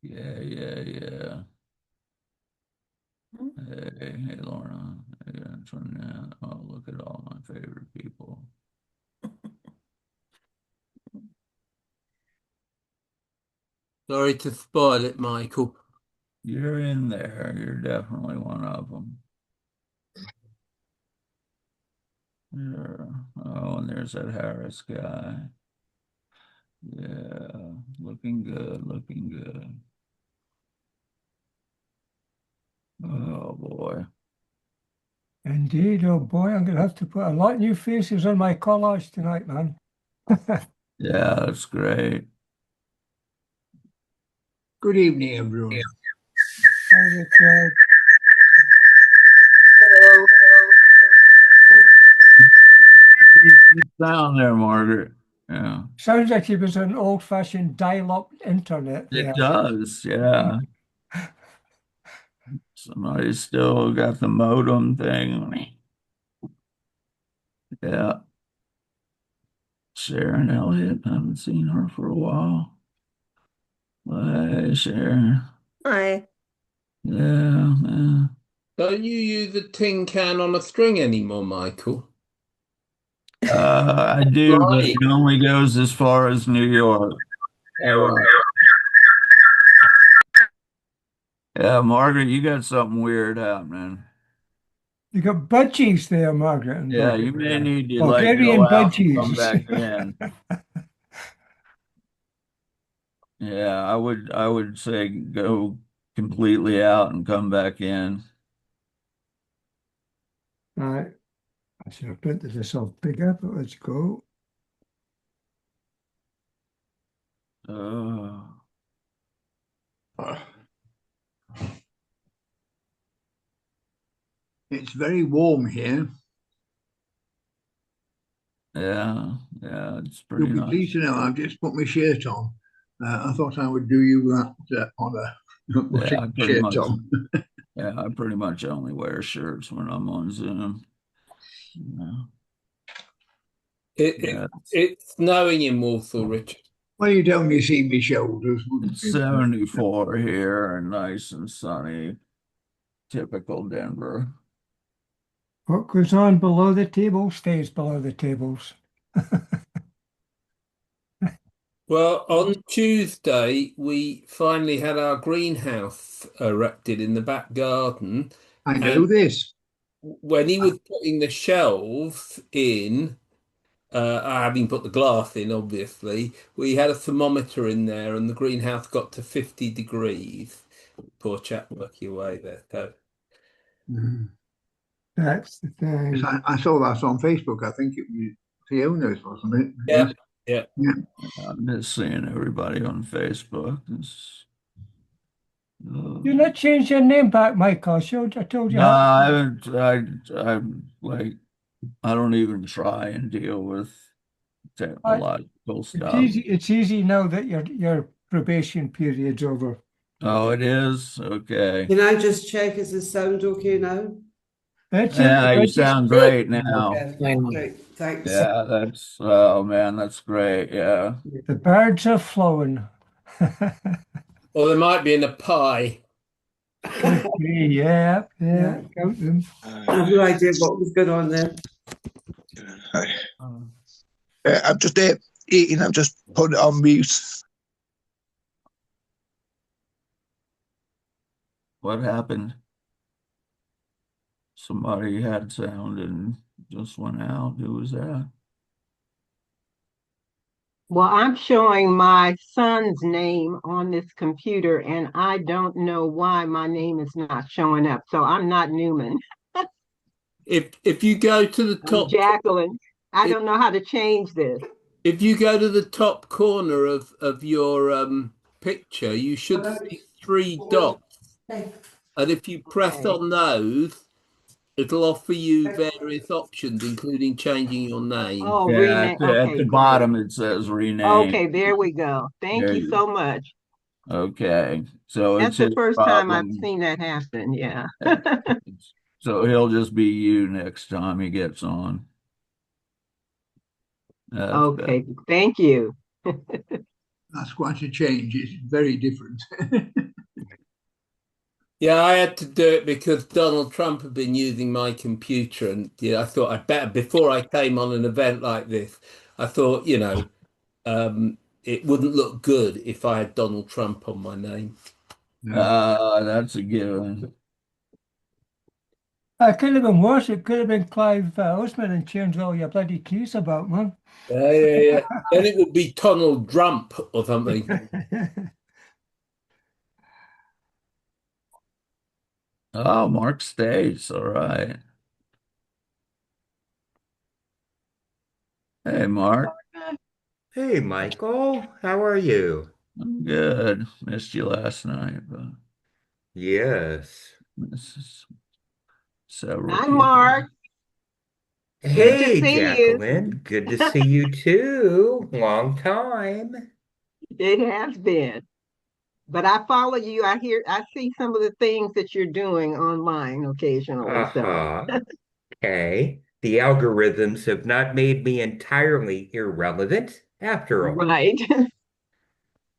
Yeah, yeah, yeah. Hey, Lorna. Hey, Antoinette. Oh, look at all my favorite people. Sorry to spoil it, Michael. You're in there. You're definitely one of them. Yeah. Oh, and there's that Harris guy. Yeah, looking good, looking good. Oh boy. Indeed, oh boy, I'm gonna have to put a lot of new faces on my collage tonight, man. Yeah, that's great. Good evening, everyone. Hi, Richard. So, It's down there, Margaret. Yeah, Sounds like he was an old-fashioned dial-up internet it there. does. Yeah. Somebody still got the modem thing. Yeah. Sharon Elliott. Haven't seen her for a while. Hey, Sharon. hi. Yeah, yeah. Don't you use a tin can on a string anymore, Michael? I do, but Right. it only goes as far as New York. All right. Yeah, Margaret, you got something weird happening. You got budgies there, Margaret and Yeah, you may Bulgaria. need to like go Bulgarian out and come budgies. back in. Yeah, I would say go completely out and come back in. Right. I should have printed this off bigger, but let's go. Oh, It's very warm here. yeah, yeah, it's You'll pretty be pleased nice. to know I've just put my shirt on. I thought I would do you that honor, Yeah, putting I my pretty shirt much on. yeah, I pretty much only wear shirts when I'm on Zoom. Yeah, It, yeah, it it's snowing in Warsaw, Richard. Well, you'd only see my shoulders, wouldn't it's you? 74 here and nice and sunny, typical Denver. What goes on below the table stays below the tables. Well, on Tuesday, we finally had our greenhouse erected in the back garden. I know And this. when he was putting the shelves in, having put the glass in, obviously, we had a thermometer in there and the greenhouse got to 50 degrees. Poor chap working away there. So, Mm. That's the Yes, thing. I saw that on Facebook. I think it was Fiona's, wasn't it? yeah, Yes. yeah. Yeah. I'm just seeing everybody on Facebook. You not changed your name back, Michael. I told you no, how. I haven't. I'm like, I don't even try and deal with I, technological it's stuff. easy. It's easy now that your probation period's over. Oh, it is? Okay. Can I just check, is the sound okay now? It's Yeah, you it's sound great now. Yeah, right, thanks. Yeah, oh man, that's great. Yeah. the birds are flowing. Or they might be in a pie. Could be, yeah, yeah. Yeah, Count them. I have no idea what was going on there. Hi. Um, I'm just eating. I'm just putting it on mute. What happened? Somebody had sound and just went out. Who was that? Well, I'm showing my son's name on this computer, and I don't know why my name is not showing up. So I'm not Newman. If you go to the I'm top, Jacqueline. I if, don't know how to change this. if you go to the top corner of your picture, you should see three dots. And if you press Okay. on those, it'll offer you various options, including changing your name. Oh, Yeah, rename. at Okay, the great. bottom it says rename. Okay, there we go. Thank There you you so much. Okay. So That's it's the his first time I've problem. seen that happen. Yeah. So he'll just be you next time he gets on. That's better. Okay, thank you. That's quite a change. It's very different. Yeah, I had to do it because Donald Trump had been using my computer, and I thought I'd better before I came on an event like this. I thought, it wouldn't look good if I had Donald Trump on my name. No. That's a given. It could have been worse. It could have been Clive Osman and changed all your bloody keys about, man. Yeah, yeah, yeah. Then it would be Donald Trump or something. Oh, Mark States. All right. Hey, Mark. Hey, Michael, how are you? I'm good. Missed you last night, but Yes. misses several Hi, people. Mark. Yeah. Good to Hey, see you. Jacqueline, good to see you too. Long time. It has been. But I follow you. I see some of the things that you're doing online occasionally. So, Uh-huh. Okay. The algorithms have not made me entirely irrelevant after all. right.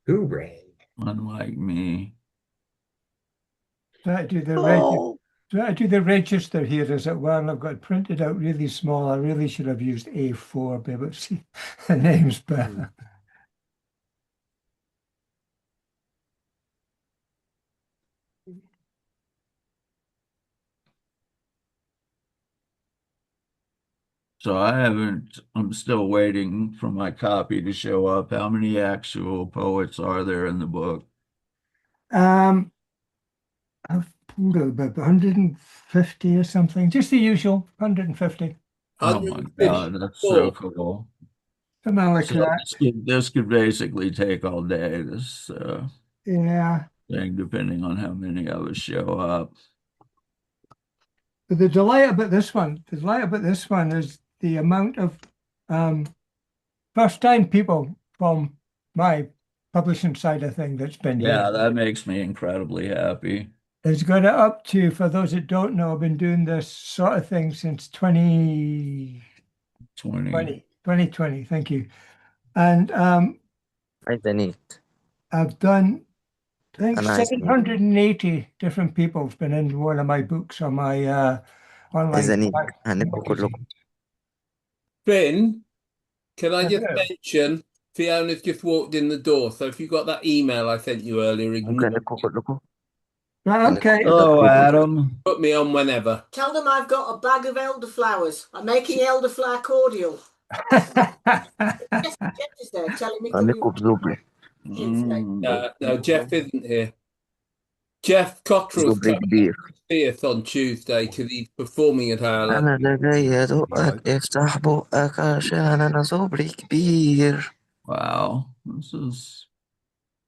Hooray. Unlike me. Try to do the register. Oh. Try to do the register here as it were, and I've got it printed out really small. I really should have used A4, be able to see the names better. So I'm still waiting for my copy to show up. How many actual poets are there in the book? Um, I've pulled out about 150 or something, just the usual 150, Oh my God, that's so 154. cool. something like So that. this could basically take all day, this Yeah. thing, depending on how many of us show up. But the delight about this one is the amount of um, first-time people from my publishing side of thing that's been here. Yeah, that makes me incredibly happy. It's got it up to, for those that don't know, I've been doing this sort of thing since 20. 2020, thank you. And عايزة I've done, I think أنا عايز 780 different people have been in one of my books on my online هنبقوا كلكم magazine. Finn, can I just Hello. mention Fiona's just walked in the door, so if you got that email I sent you earlier, ممكن ignore. نبقوا كلكم Right, okay. Oh, Adam. Put me on whenever. Tell them I've got a bag of elderflowers. I'm making elderflower cordial. Yes, Jeff is there telling me come هنبقوا بزوبري No, Jeff isn't here. Jeff Cottrell's زوبري coming كبير to see us on Tuesday because he's performing at our أنا London. اللي جاي أدقك افتح بقك عشان أنا زوبري كبير. Wow, this is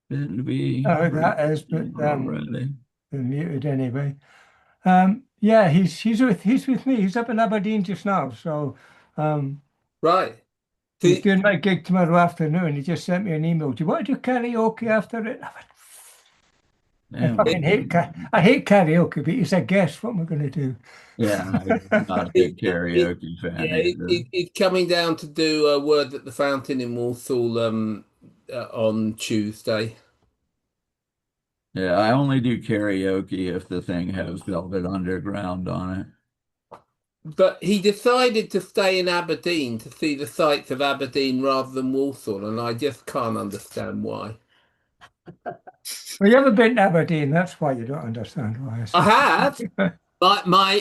getting to be Oh, pretty that is, but already. been muted anyway. Yeah, he's with me. He's up in Aberdeen just now. So Right. he's doing my gig tomorrow afternoon. He just sent me an email. Do you want to do karaoke after it? I hate karaoke, but he's a guest. What am I going to do? Yeah, I'm not a big karaoke fan either. He's coming down to do a word at the fountain in Walsall on Tuesday. Yeah, I only do karaoke if the thing has Velvet Underground on it. But he decided to stay in Aberdeen to see the sights of Aberdeen rather than Walsall, and I just can't understand why. Well, you haven't been to Aberdeen. That's why you don't understand why. I have.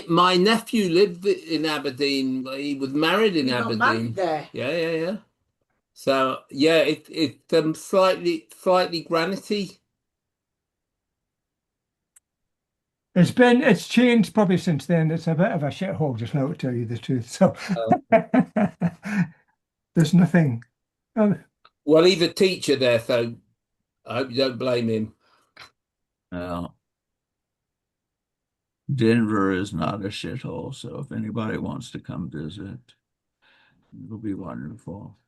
My nephew lived in Aberdeen. He was married in You got Aberdeen. married there. Yeah. So yeah, it's slightly granity. It's changed probably since then. It's a bit of a shithole just now, to tell you the truth. So there's nothing. Well, he's a teacher there, so I hope you don't blame him. Well, Denver is not a shithole, so if anybody wants to come visit, it'll be wonderful.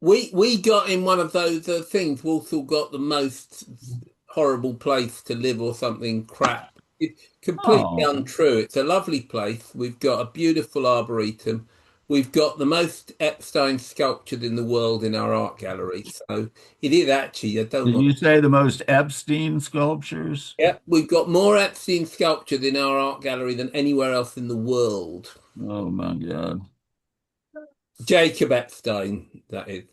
We got in one of those things. Walsall got the most horrible place to live or something crap. It's completely untrue. It's a lovely place. We've got a beautiful arboretum. we've got the most Epstein sculptured in the world in our art gallery. So it is actually, I don't Did know. you say the most Epstein sculptures? Yeah, we've got more Epstein sculptured in our art gallery than anywhere else in the world. Oh my God. Jacob Epstein, that is.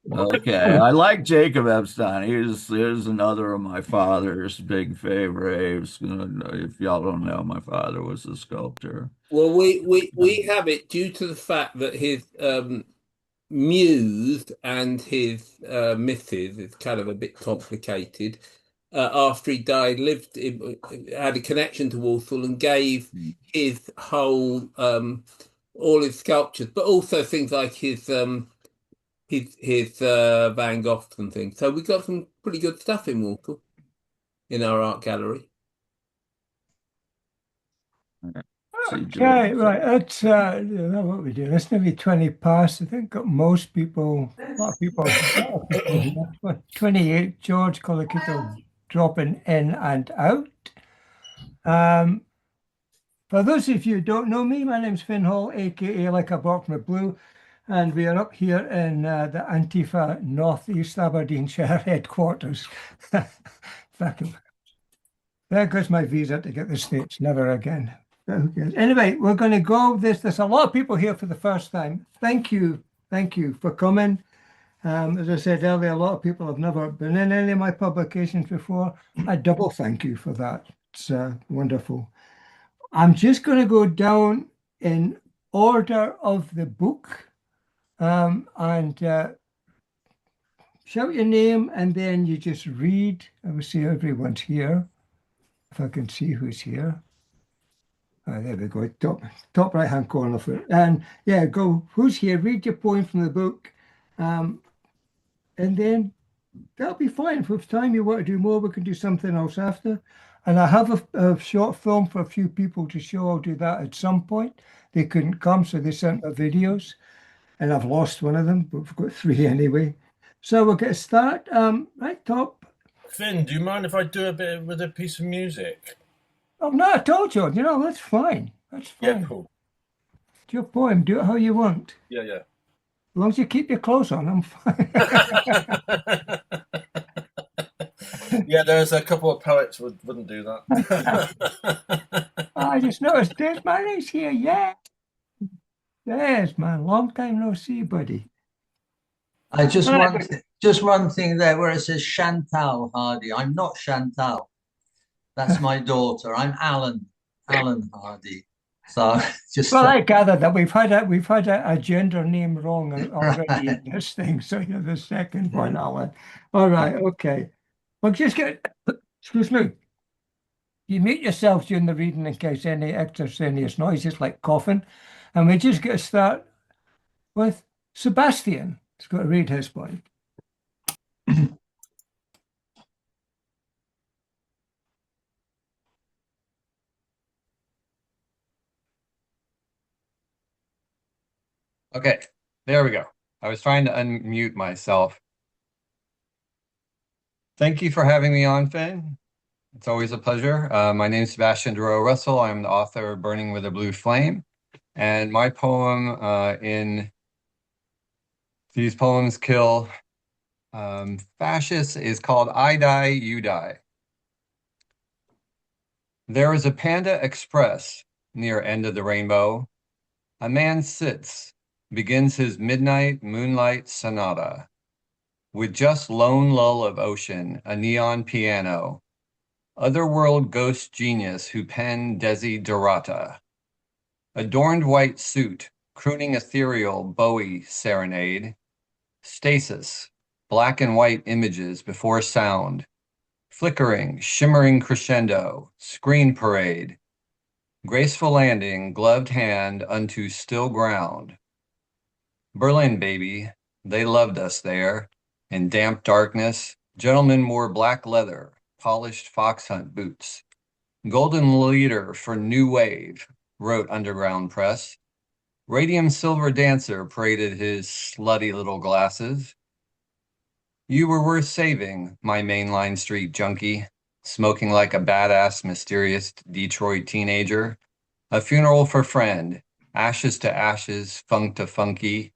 Okay, I like Jacob Epstein. Here's another of my father's big favorites. If y'all don't know, my father was a sculptor. Well, we have it due to the fact that his muse and his missus, it's kind of a bit complicated. After he died, had a connection to Walsall and gave his whole all his sculptures, but also things like his Van Goghs and things. So we got some pretty good stuff in Walsall in our art gallery. See Okay, George. right. That's you know what we do. It's nearly 20 past. I think got most people, a lot of people here. But 28, George Colakito dropping in and out. Um, for those of you who don't know me, my name's Finn Hall, aka Like a Boxer Blue, and we are up here in the Antifa Northeast Aberdeenshire headquarters. Fucking, there goes my visa to get the States. Never again. Okay. Anyway, we're going to go. There's a lot of people here for the first time. Thank you for coming. As I said earlier, a lot of people have never been in any of my publications before. I double thank you for that. It's wonderful. I'm just going to go down in order of the book, and shout your name, and then you just read. I will see everyone's here. If I can see who's here. There we go, top right hand corner for it. And yeah, go, who's here? Read your poem from the book. And then that'll be fine. If with time you want to do more, we can do something else after. And I have a short film for a few people to show. I'll do that at some point. They couldn't come, so they sent their videos. And I've lost one of them, but we've got three anyway. So we'll get a start. Right top. Finn, do you mind if I do a bit with a piece of music? Oh, no, I told you. You know, that's fine. That's fine. Yeah, cool. It's your poem. Do it how you want. Yeah, yeah. As long as you keep your clothes on, I'm fine. Yeah, there's a couple of poets wouldn't do that. I just noticed there's Mary's here. Yeah. There's man. Long time no see, buddy. Just one thing there where it says Chantal Hardy. I'm not Chantal. That's my daughter. I'm Alan Hardy. So just well, I gather that we've had a gender name wrong already in this thing. So you're the second one, Alan. All right, okay. Well, just get excuse me. You mute yourselves during the reading in case any extraneous noises like coughing. And we just get to start with Sebastian. He's got to read his poem. Okay, there we go. I was trying to unmute myself. Thank you for having me on, Finn. It's always a pleasure. My name is Sebastian Duro Russell. I'm the author of Burning with a Blue Flame. And my poem in These Poems Kill Fascists is called I Die, You Die. There is a Panda Express near end of the rainbow. A man sits, begins his midnight moonlight sonata. With just lone lull of ocean, a neon piano. Otherworld ghost genius who penned Desiderata. Adorned white suit, crooning ethereal Bowie serenade. Stasis, black and white images before sound. Flickering, shimmering crescendo, screen parade. Graceful landing, gloved hand unto still ground. Berlin, baby, they loved us there. In damp darkness, gentlemen wore black leather, polished fox hunt boots. Golden leader for new wave, wrote Underground Press. Radium silver dancer paraded his slutty little glasses. You were worth saving, my mainline street junkie, smoking like a badass, mysterious Detroit teenager. A funeral for friend, ashes to ashes, funk to funky,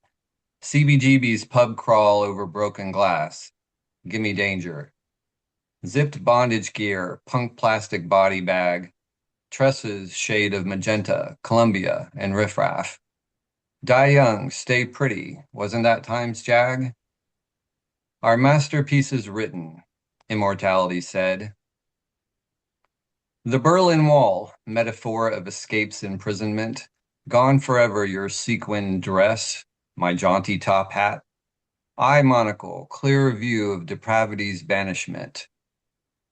CBGB's pub crawl over broken glass, gimme danger, zipped bondage gear, punk plastic body bag, tresses shade of magenta, Columbia, and riffraff. Die young, stay pretty, wasn't that time's jag? Our masterpiece is written, immortality said. The Berlin Wall, metaphor of escape's imprisonment, gone forever your sequin dress, my jaunty top hat, eye monocle, clear view of depravity's banishment.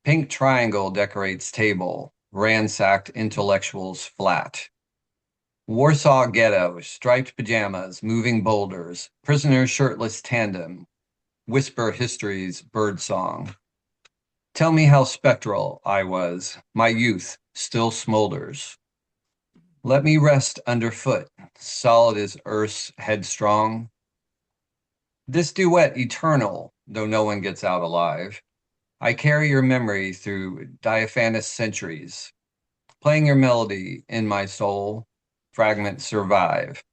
Pink triangle decorates table, ransacked intellectuals flat. Warsaw ghetto, striped pajamas, moving boulders, prisoner shirtless tandem, whisper history's birdsong. Tell me how spectral I was, my youth still smolders. Let me rest underfoot, solid as earth's headstrong. This duet eternal, though no one gets out alive. I carry your memory through diaphanous centuries, playing your melody in my soul, fragments survive.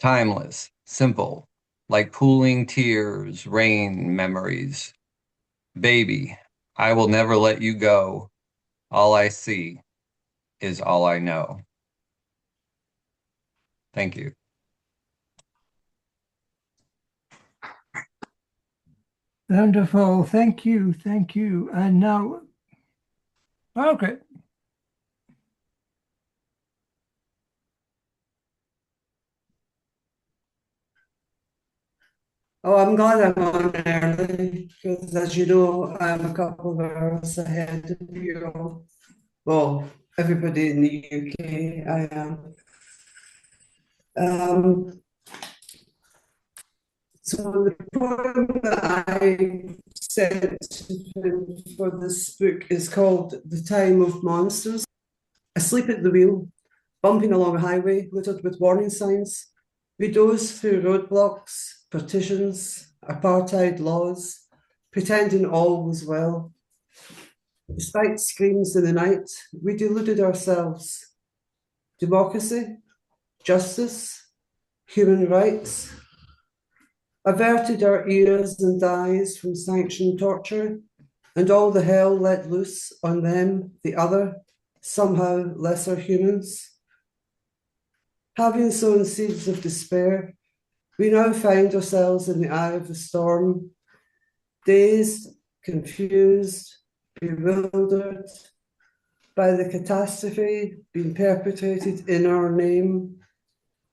Timeless, simple, like pooling tears, rain memories. Baby, I will never let you go. All I see is all I know. Thank you. Wonderful. Thank you. Thank you. And now, Margaret. Oh, I'm glad I'm on early because, as you know, I'm a couple of hours ahead of you all. Well, everybody in the UK, I am. So the poem that I sent for this book is called The Time of Monsters. Asleep at the wheel, bumping along a highway littered with warning signs, we doze through roadblocks, partitions, apartheid laws, pretending all was well. Despite screams in the night, we deluded ourselves. Democracy, justice, human rights, averted our ears and eyes from sanctioned torture, and all the hell let loose on them, the other, somehow lesser humans. Having sown seeds of despair, we now find ourselves in the eye of the storm, dazed, confused, bewildered by the catastrophe being perpetrated in our name,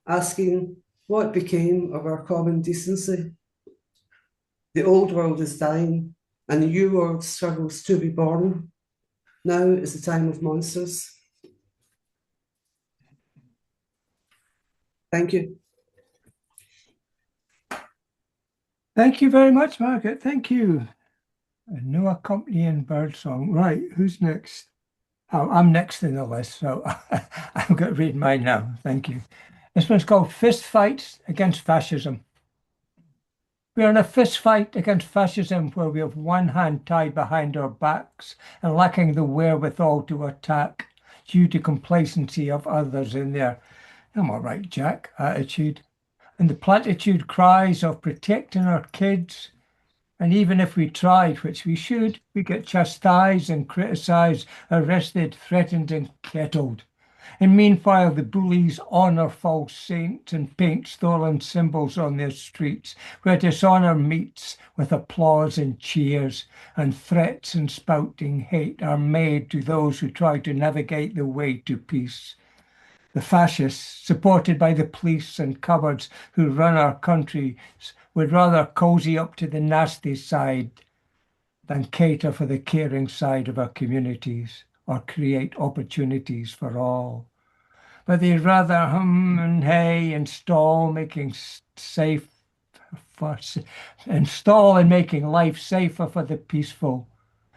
asking what became of our common decency. The old world is dying, and the new world struggles to be born. Now is the time of monsters. Thank you. Thank you very much, Margaret. Thank you. No accompanying bird song. Right, who's next? Oh, I'm next in the list, so I'm going to read mine now. Thank you. This one's called Fist Fights Against Fascism. We are in a fist fight against fascism where we have one hand tied behind our backs and lacking the wherewithal to attack due to complacency of others in their "I'm all right, Jack" attitude. And the platitude cries of protecting our kids. And even if we tried, which we should, we get chastised and criticised, arrested, threatened, and kettled. And meanwhile, the bullies honour false saints and paint stolen symbols on their streets, where dishonour meets with applause and cheers, and threats and spouting hate are made to those who try to navigate the way to peace. The fascists, supported by the police and cupboards who run our country, would rather cozy up to the nasty side than cater for the caring side of our communities or create opportunities for all. But they'd rather hum and hey and stall, making safe for, install and making life safer for the peaceful.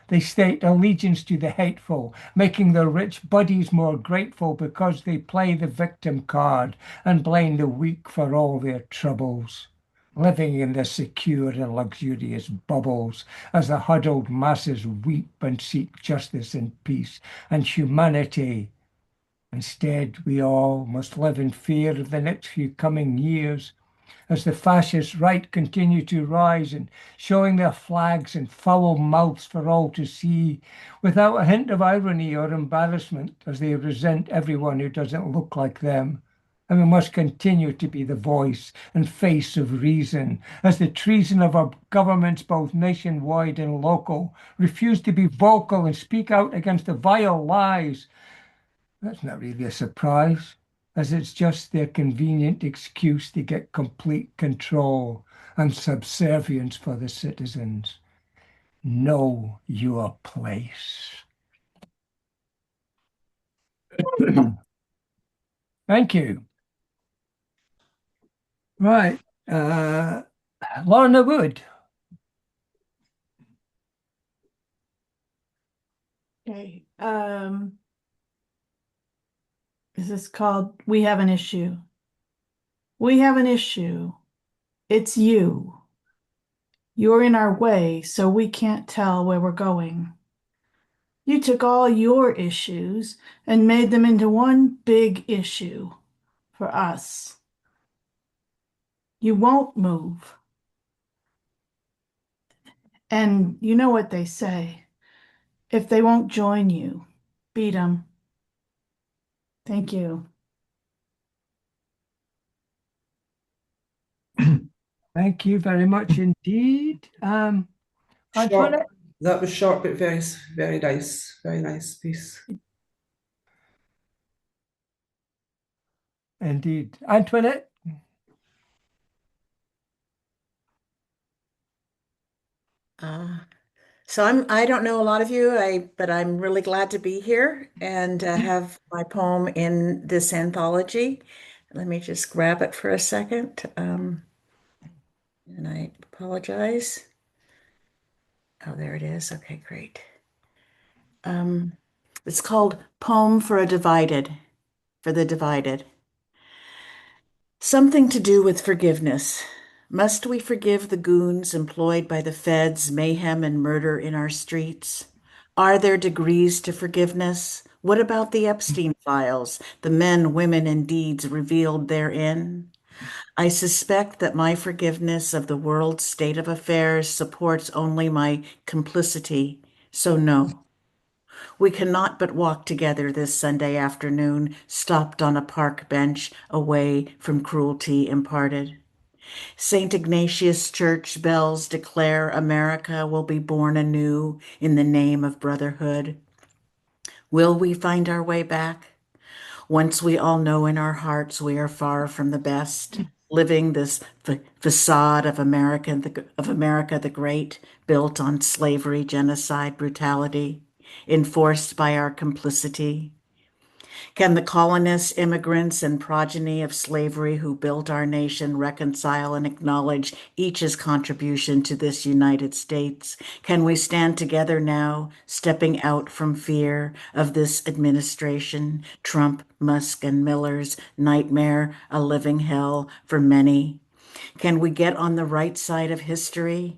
They state allegiance to the hateful, making their rich buddies more grateful because they play the victim card and blame the weak for all their troubles. Living in their secure and luxurious bubbles as the huddled masses weep and seek justice and peace and humanity Instead, we all must live in fear of the next few coming years as the fascist right continue to rise and showing their flags in foul mouths for all to see, without a hint of irony or embarrassment, as they resent everyone who doesn't look like them. And we must continue to be the voice and face of reason, as the treason of our governments, both nationwide and local, refuse to be vocal and speak out against the vile lies. That's not really a surprise, as it's just their convenient excuse to get complete control and subservience for the citizens. Know your place. Thank you. Right. Lorna Wood. Okay. This is called We Have an Issue. We have an issue. It's you. You're in our way, so we can't tell where we're going. You took all your issues and made them into one big issue for us. You won't move. And you know what they say. If they won't join you, beat them. Thank you. Thank you very much indeed. Short. Antoinette? That was short, but very, very nice. Very nice piece. Indeed. Antoinette? I don't know a lot of you, but I'm really glad to be here and have my poem in this anthology. Let me just grab it for a second. And I apologize. Oh, there it is. Okay, great. It's called Poem for the Divided. Something to do with forgiveness. Must we forgive the goons employed by the feds, mayhem and murder in our streets? Are there degrees to forgiveness? What about the Epstein files, the men, women, and deeds revealed therein? I suspect that my forgiveness of the world's state of affairs supports only my complicity, so no. We cannot but walk together this Sunday afternoon, stopped on a park bench away from cruelty imparted. St. Ignatius Church bells declare America will be born anew in the name of brotherhood. Will we find our way back? Once we all know in our hearts we are far from the best, living this facade of America the Great, built on slavery, genocide, brutality, enforced by our complicity. Can the colonists, immigrants, and progeny of slavery who built our nation reconcile and acknowledge each's contribution to this United States? Can we stand together now, stepping out from fear of this administration, Trump, Musk, and Miller's nightmare, a living hell for many? Can we get on the right side of history?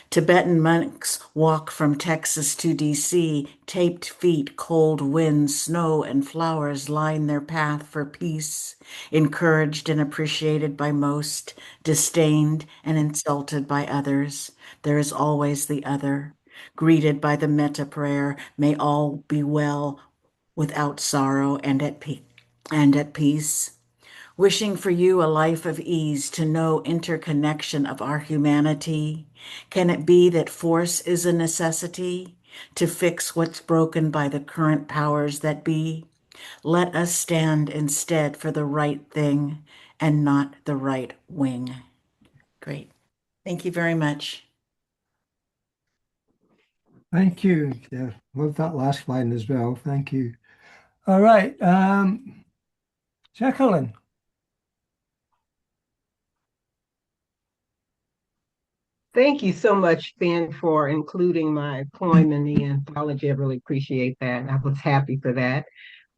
Tibetan monks walk from Texas to DC, taped feet, cold winds, snow, and flowers line their path for peace, encouraged and appreciated by most, disdained and insulted by others. There is always the other, greeted by the metta prayer, may all be well without sorrow and at peace. Wishing for you a life of ease to know interconnection of our humanity. Can it be that force is a necessity to fix what's broken by the current powers that be? Let us stand instead for the right thing and not the right wing. Great. Thank you very much. Thank you. Yeah, love that last line as well. Thank you. All right. Jacqueline. Thank you so much, Ben, for including my poem in the anthology. I really appreciate that. I was happy for that.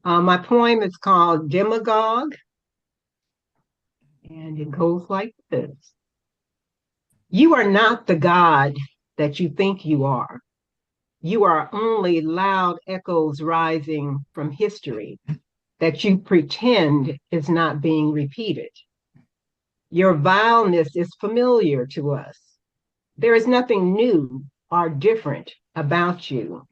My poem is called Demagogue, and it goes like this. You are not the God that you think you are. You are only loud echoes rising from history. that you pretend is not being repeated. Your vileness is familiar to us. There is nothing new or different about you.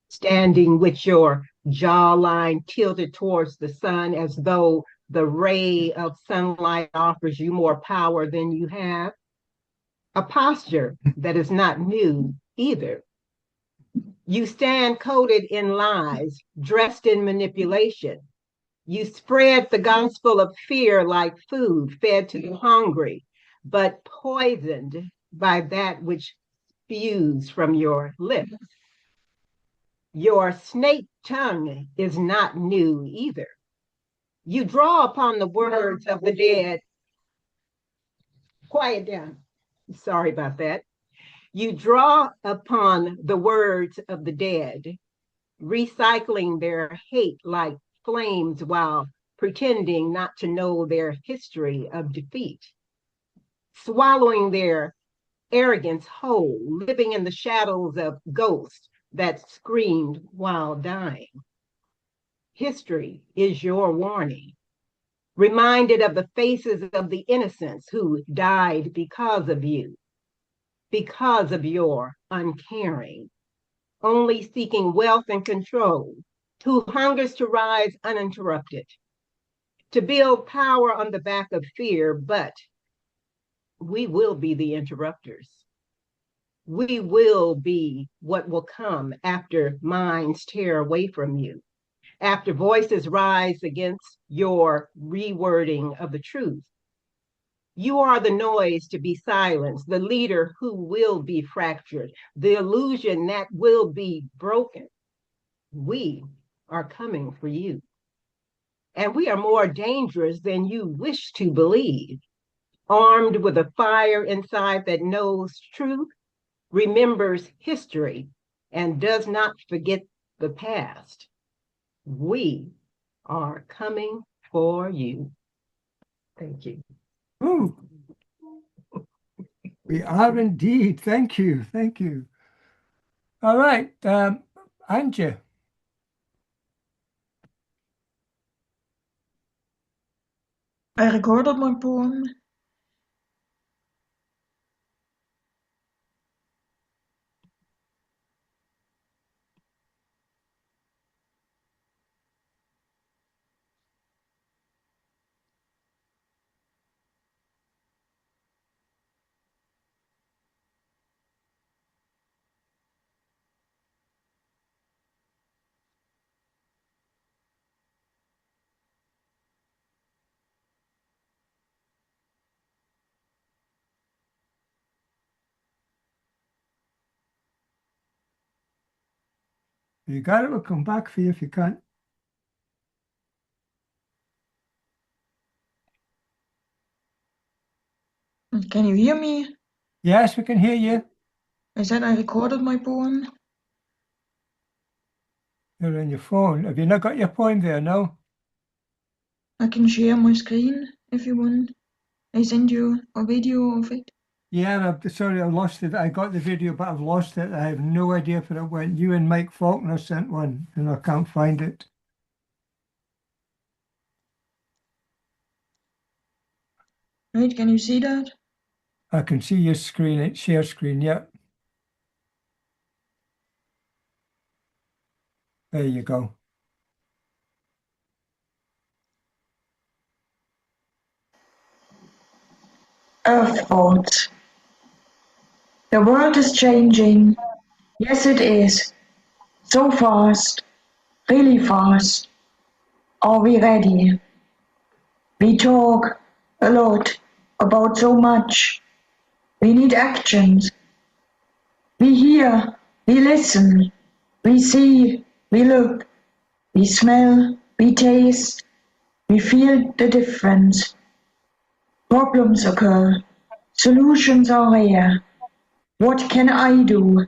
Standing with your jawline tilted towards the sun as though the ray of sunlight offers you more power than you have. A posture that is not new either. You stand coated in lies, dressed in manipulation. You spread the gospel of fear like food fed to the hungry, but poisoned by that which spews from your lips. Your snake tongue is not new either. You draw upon the words of the dead. Quiet down. Sorry about that. You draw upon the words of the dead, recycling their hate like flames while pretending not to know their history of defeat, swallowing their arrogance whole, living in the shadows of ghosts that screamed while dying. History is your warning, reminded of the faces of the innocents who died because of you, because of your uncaring, only seeking wealth and control, who hungers to rise uninterrupted, to build power on the back of fear, but we will be the interrupters. We will be what will come after minds tear away from you, after voices rise against your rewording of the truth. You are the noise to be silenced, the leader who will be fractured, the illusion that will be broken. We are coming for you. And we are more dangerous than you wish to believe, armed with a fire inside that knows truth, remembers history, and does not forget the past. We are coming for you. Thank you. Ooh, we are indeed. Thank you. Thank you. All right, Angie. I recorded my poem. You got it. We'll come back for you if you can't. Can you hear me? Yes, we can hear you. I said I recorded my poem. You're on your phone. Have you not got your poem there? No? I can share my screen if you want. I send you a video of it. Yeah, sorry, I lost it. I got the video, but I've lost it. I have no idea if it went. You and Mike Faulkner sent one, and I can't find it. Right, can you see that? I can see your screen, share screen, yeah. There you go. Earth thoughts. The world is changing. Yes, it is. So fast. Really fast. Are we ready? We talk a lot about so much. We need actions. We hear, we listen, we see, we look, we smell, we taste, we feel the difference. Problems occur. Solutions are rare. What can I do?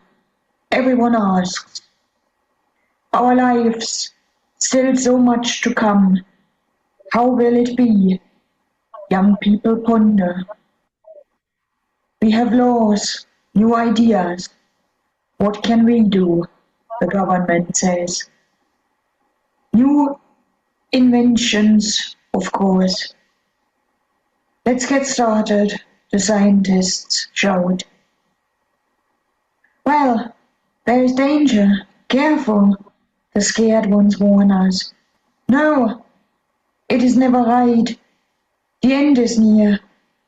Everyone asks. Our lives, still so much to come. How will it be? Young people ponder. We have laws, new ideas. What can we do? The government says. New Inventions, of course. Let's get started, the scientists shouted. Well, there's danger. Careful, the scared ones warn us. No, it is never right. The end is near,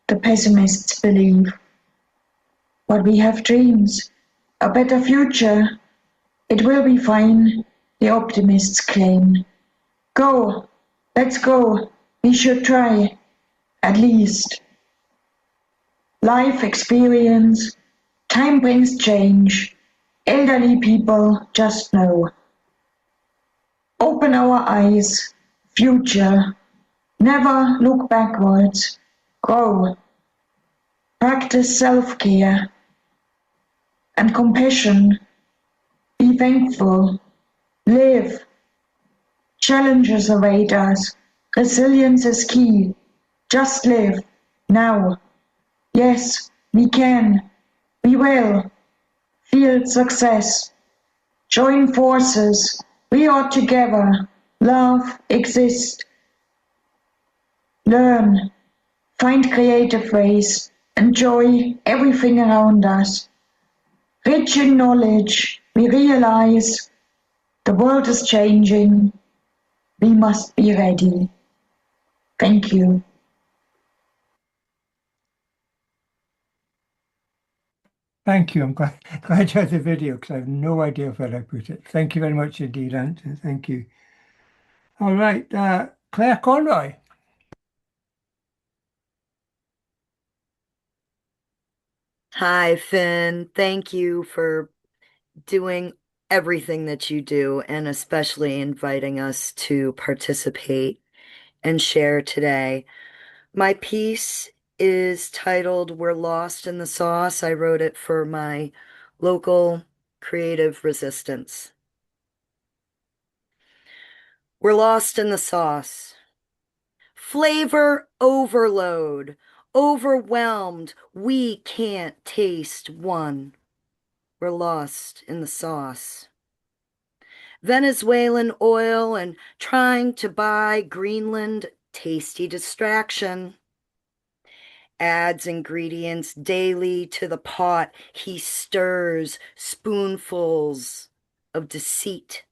the pessimists believe. But we have dreams, a better future. It will be fine, the optimists claim. Go, let's go, we should try, at least. Life experience, time brings change. Elderly people just know. Open our eyes, future. Never look backwards. Grow. Practice self-care and compassion. Be thankful. Live. Challenges await us. Resilience is key. Just live. Now. Yes, we can. We will. Feel success. Join forces. We are together. Love exists. Learn. Find creative ways. Enjoy everything around us. Rich in knowledge, we realize the world is changing. We must be ready. Thank you. Thank you. I'm glad you had the video because I have no idea where I put it. Thank you very much indeed, Anton. Thank you. All right, Claire Conroy. Hi, Finn. Thank you for doing everything that you do, and especially inviting us to participate and share today. My piece is titled We're Lost in the Sauce. I wrote it for my local creative resistance. We're lost in the sauce. Flavor overload. Overwhelmed. We can't taste one. We're lost in the sauce. Venezuelan oil and trying to buy Greenland, tasty distraction. Adds ingredients daily to the pot. He stirs spoonfuls of deceit.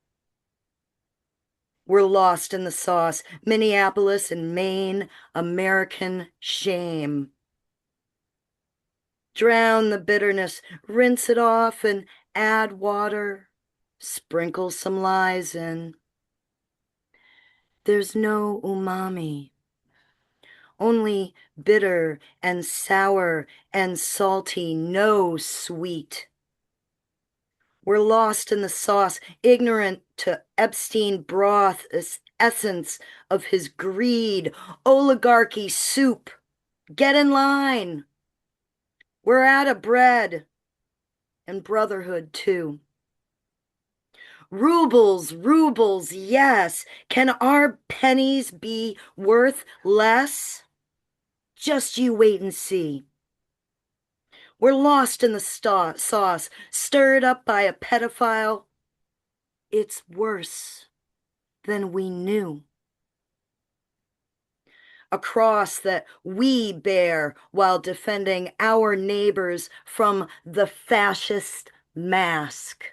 We're lost in the sauce. Minneapolis and Maine, American shame. Drown the bitterness, rinse it off and add water. Sprinkle some lies in. There's no umami. Only bitter and sour and salty, no sweet. We're lost in the sauce, ignorant to Epstein broth, essence of his greed, oligarchy soup. Get in line. We're out of bread and brotherhood too. Rubles, rubles, yes. Can our pennies be worth less? Just you wait and see. We're lost in the sauce, stirred up by a pedophile. It's worse than we knew. A cross that we bear while defending our neighbors from the fascist mask.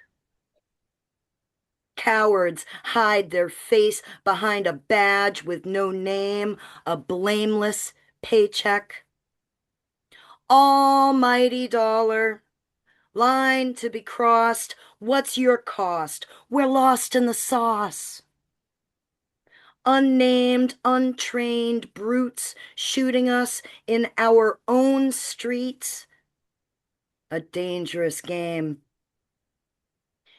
Cowards hide their face behind a badge with no name, a blameless paycheck. Almighty dollar, line to be crossed, what's your cost? We're lost in the sauce. Unnamed, untrained brutes shooting us in our own streets. A dangerous game.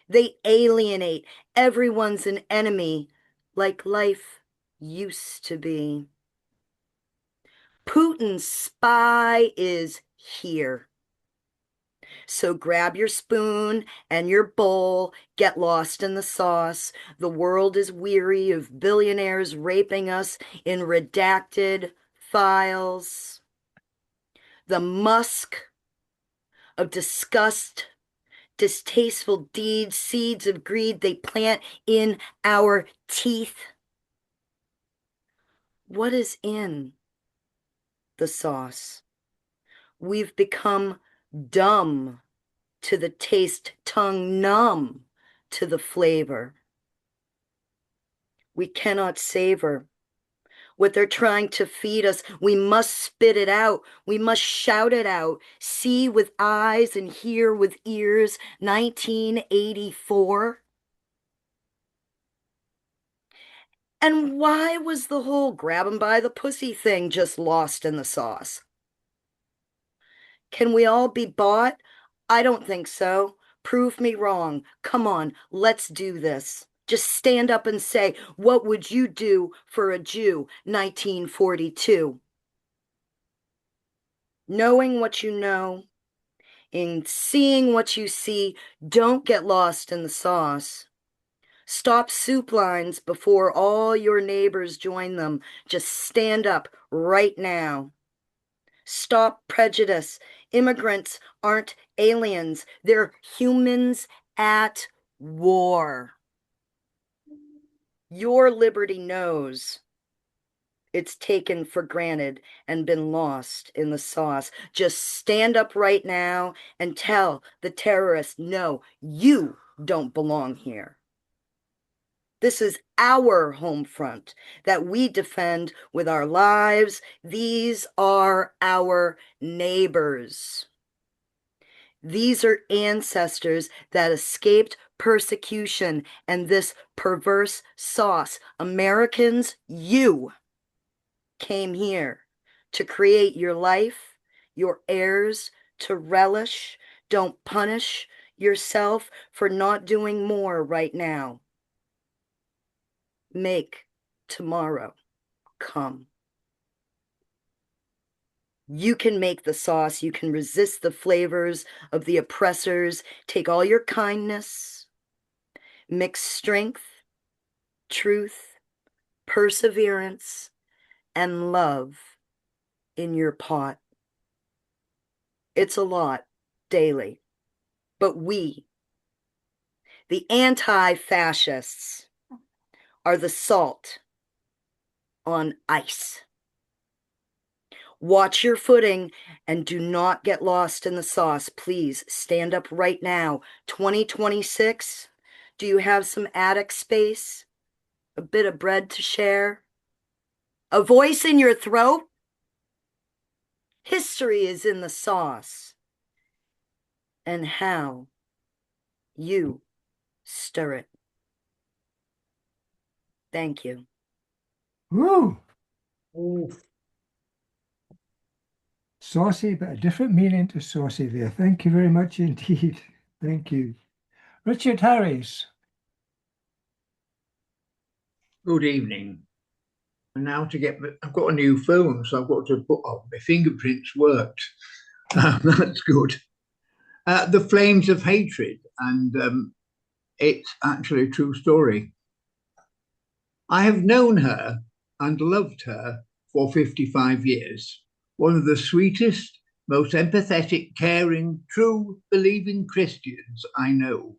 They alienate. Everyone's an enemy, like life used to be. Putin's spy is here. So grab your spoon and your bowl, get lost in the sauce. The world is weary of billionaires raping us in redacted files. The musk of disgust, distasteful deeds, seeds of greed they plant in our teeth. What is in the sauce? We've become dumb to the taste, tongue numb to the flavor. We cannot savor what they're trying to feed us. We must spit it out. We must shout it out. See with eyes and hear with ears. 1984. And why was the whole grab 'em by the pussy thing just lost in the sauce? Can we all be bought? I don't think so. Prove me wrong. Come on, let's do this. Just stand up and say, what would you do for a Jew? 1942. Knowing what you know, in seeing what you see, don't get lost in the sauce. Stop soup lines before all your neighbors join them. Just stand up right now. Stop prejudice. Immigrants aren't aliens. They're humans at war. Your liberty knows it's taken for granted and been lost in the sauce. Just stand up right now and tell the terrorists, no, you don't belong here. This is our home front that we defend with our lives. These are our neighbors. These are ancestors that escaped persecution and this perverse sauce. Americans, you came here to create your life, your heirs to relish. Don't punish yourself for not doing more right now. Make tomorrow come. You can make the sauce. You can resist the flavors of the oppressors. Take all your kindness, mix strength, truth, perseverance, and love in your pot. It's a lot daily, but we, the anti-fascists, are the salt on ice. Watch your footing and do not get lost in the sauce. Please stand up right now. 2026, do you have some attic space? A bit of bread to share? A voice in your throat? History is in the sauce. And how you stir it. Thank you. Woo! Ooh. Saucy, but a different meaning to saucy there. Thank you very much indeed. Thank you. Richard Harris. Good evening. And now I've got a new phone, so I've got to put up my fingerprints worked. That's good. The Flames of Hatred, and it's actually a true story. I have known her and loved her for 55 years. One of the sweetest, most empathetic, caring, true, believing Christians I know.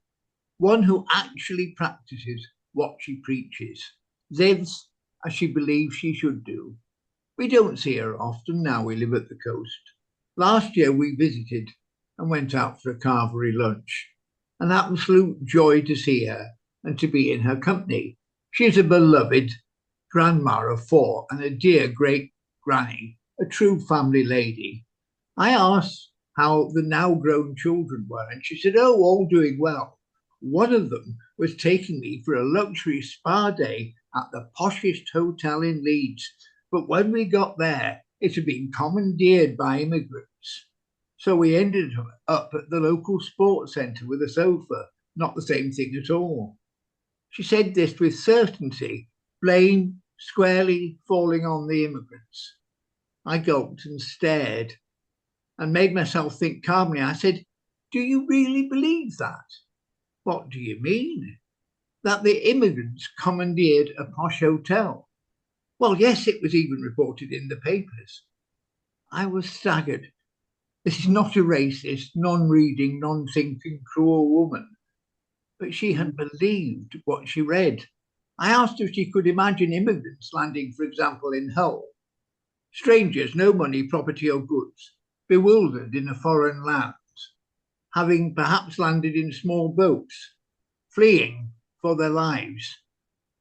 One who actually practices what she preaches, lives as she believes she should do. We don't see her often now we live at the coast. Last year we visited and went out for a Calvary lunch. An absolute joy to see her and to be in her company. She is a beloved grandma of 4 and a dear great granny, a true family lady. I asked how the now grown children were, and she said, oh, all doing well. One of them was taking me for a luxury spa day at the poshest hotel in Leeds. But when we got there, it had been commandeered by immigrants. So we ended up at the local sports centre with a sofa, not the same thing at all. She said this with certainty, blame squarely falling on the immigrants. I gulped and stared and made myself think calmly. I said, do you really believe that? What do you mean? That the immigrants commandeered a posh hotel? Well, yes, it was even reported in the papers. I was staggered. This is not a racist, non-reading, non-thinking, cruel woman. But she had believed what she read. I asked if she could imagine immigrants landing, for example, in Hull. Strangers, no money, property, or goods, bewildered in a foreign land, having perhaps landed in small boats, fleeing for their lives.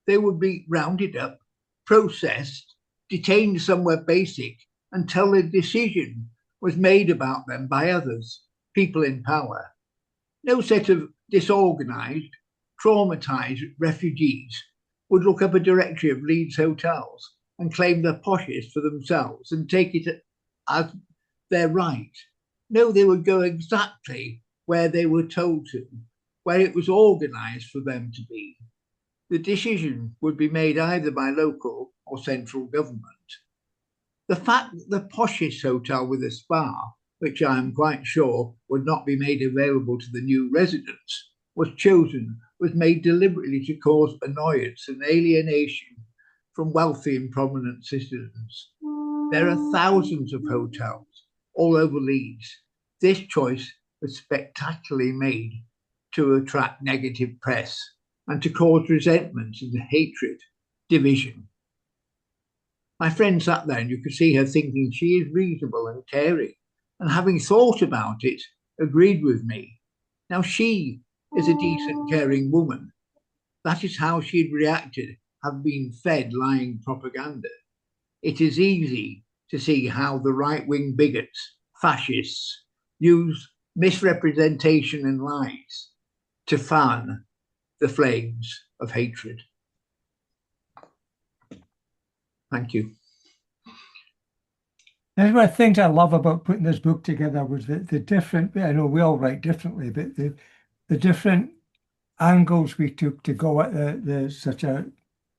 They would be rounded up, processed, detained somewhere basic until a decision was made about them by others, people in power. No set of disorganized, traumatized refugees would look up a directory of Leeds hotels and claim the poshest for themselves and take it as their right. No, they would go exactly where they were told to, where it was organized for them to be. The decision would be made either by local or central government. The fact that the poshest hotel with a spa, which I am quite sure would not be made available to the new residents, was chosen, was made deliberately to cause annoyance and alienation from wealthy and prominent citizens. There are thousands of hotels all over Leeds. This choice was spectacularly made to attract negative press and to cause resentment and hatred, division. My friend sat there and you could see her thinking she is reasonable and caring, and having thought about it, agreed with me. Now she is a decent, caring woman. That is how she had reacted, having been fed lying propaganda. It is easy to see how the right-wing bigots, fascists, use misrepresentation and lies to fan the flames of hatred. Thank you. That's one of the things I love about putting this book together was the different, I know we all write differently, but the different angles we took to go at the such a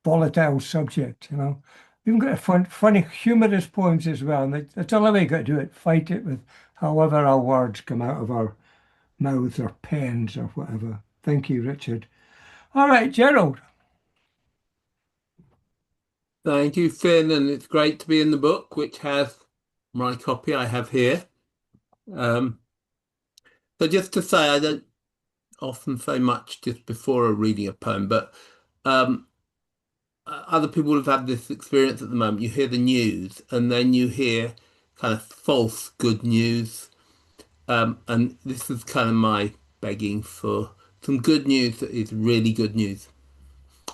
volatile subject, you know. We've even got funny, humorous poems as well, and that's all we got to do it, fight it with however our words come out of our mouths or pens or whatever. Thank you, Richard. All right, Gerald. Thank you, Finn, and it's great to be in the book, which has my copy I have here. So just to say, I don't often say much just before reading a poem, but other people have had this experience at the moment. You hear the news, and then you hear kind of false good news. And this is kind of my begging for some good news that is really good news.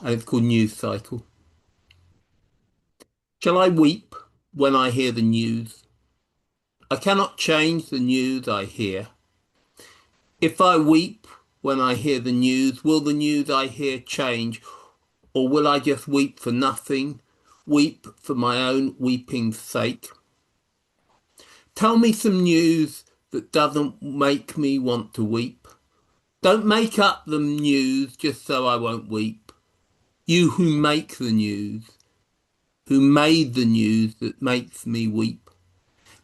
And it's called News Cycle. Shall I weep when I hear the news? I cannot change the news I hear. If I weep when I hear the news, will the news I hear change? Or will I just weep for nothing, weep for my own weeping's sake? Tell me some news that doesn't make me want to weep. Don't make up the news just so I won't weep. You who make the news, who made the news that makes me weep.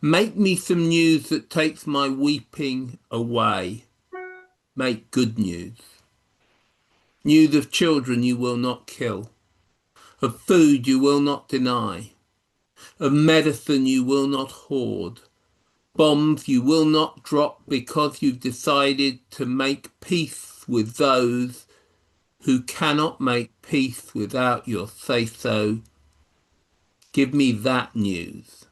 Make me some news that takes my weeping away. Make good news. News of children you will not kill, of food you will not deny, of medicine you will not hoard, bombs you will not drop because you've decided to make peace with those who cannot make peace without your say-so. Give me that news.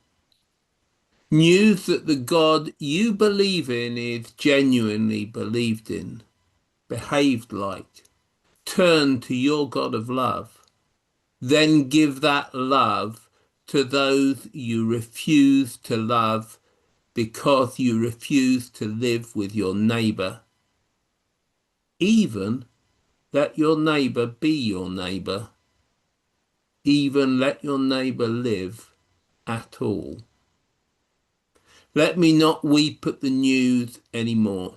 News that the God you believe in is genuinely believed in, behaved like. Turn to your God of love. Then give that love to those you refuse to love because you refuse to live with your neighbour. Even let your neighbour be your neighbour. Even let your neighbour live at all. Let me not weep at the news anymore.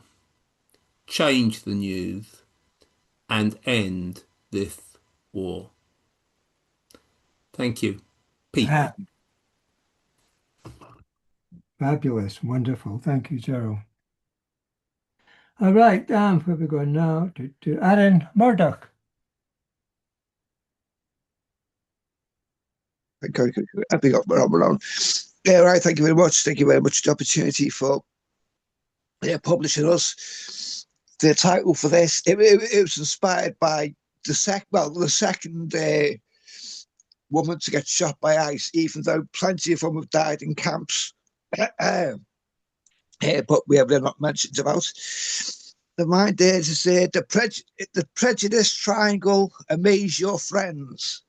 Change the news and end this war. Thank you. Pete. Fabulous. Wonderful. Thank you, Gerald. All right, where we go now? To Aaron Murdoch. I think we're on. Yeah, right. Thank you very much. Thank you very much for the opportunity for publishing us. The title for this, it was inspired by the second woman to get shot by ice, even though plenty of them have died in camps. But we have not mentioned about. The mind is the prejudice triangle, amaze your friends.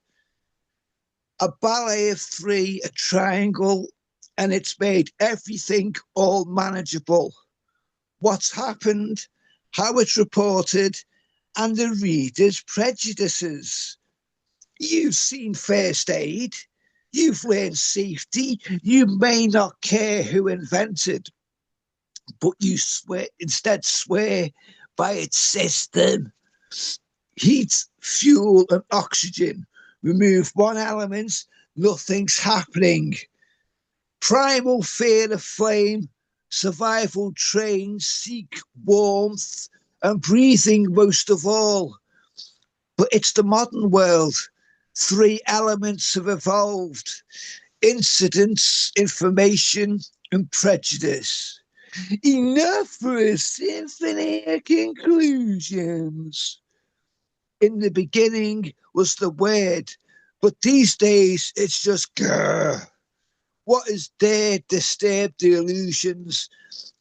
A ballet of three, a triangle, and it's made everything all manageable. What's happened, how it's reported, and the reader's prejudices. You've seen first aid, you've learned safety, you may not care who invented, but you instead swear by its system. Heat, fuel, and oxygen. Remove one element, nothing's happening. Primal fear of flame, survival trained, seek warmth and breathing most of all. But it's the modern world. Three elements have evolved: incidents, information, and prejudice. Enough for a symphony of conclusions. In the beginning was the word, but these days it's just grr. What is there disturbed the illusions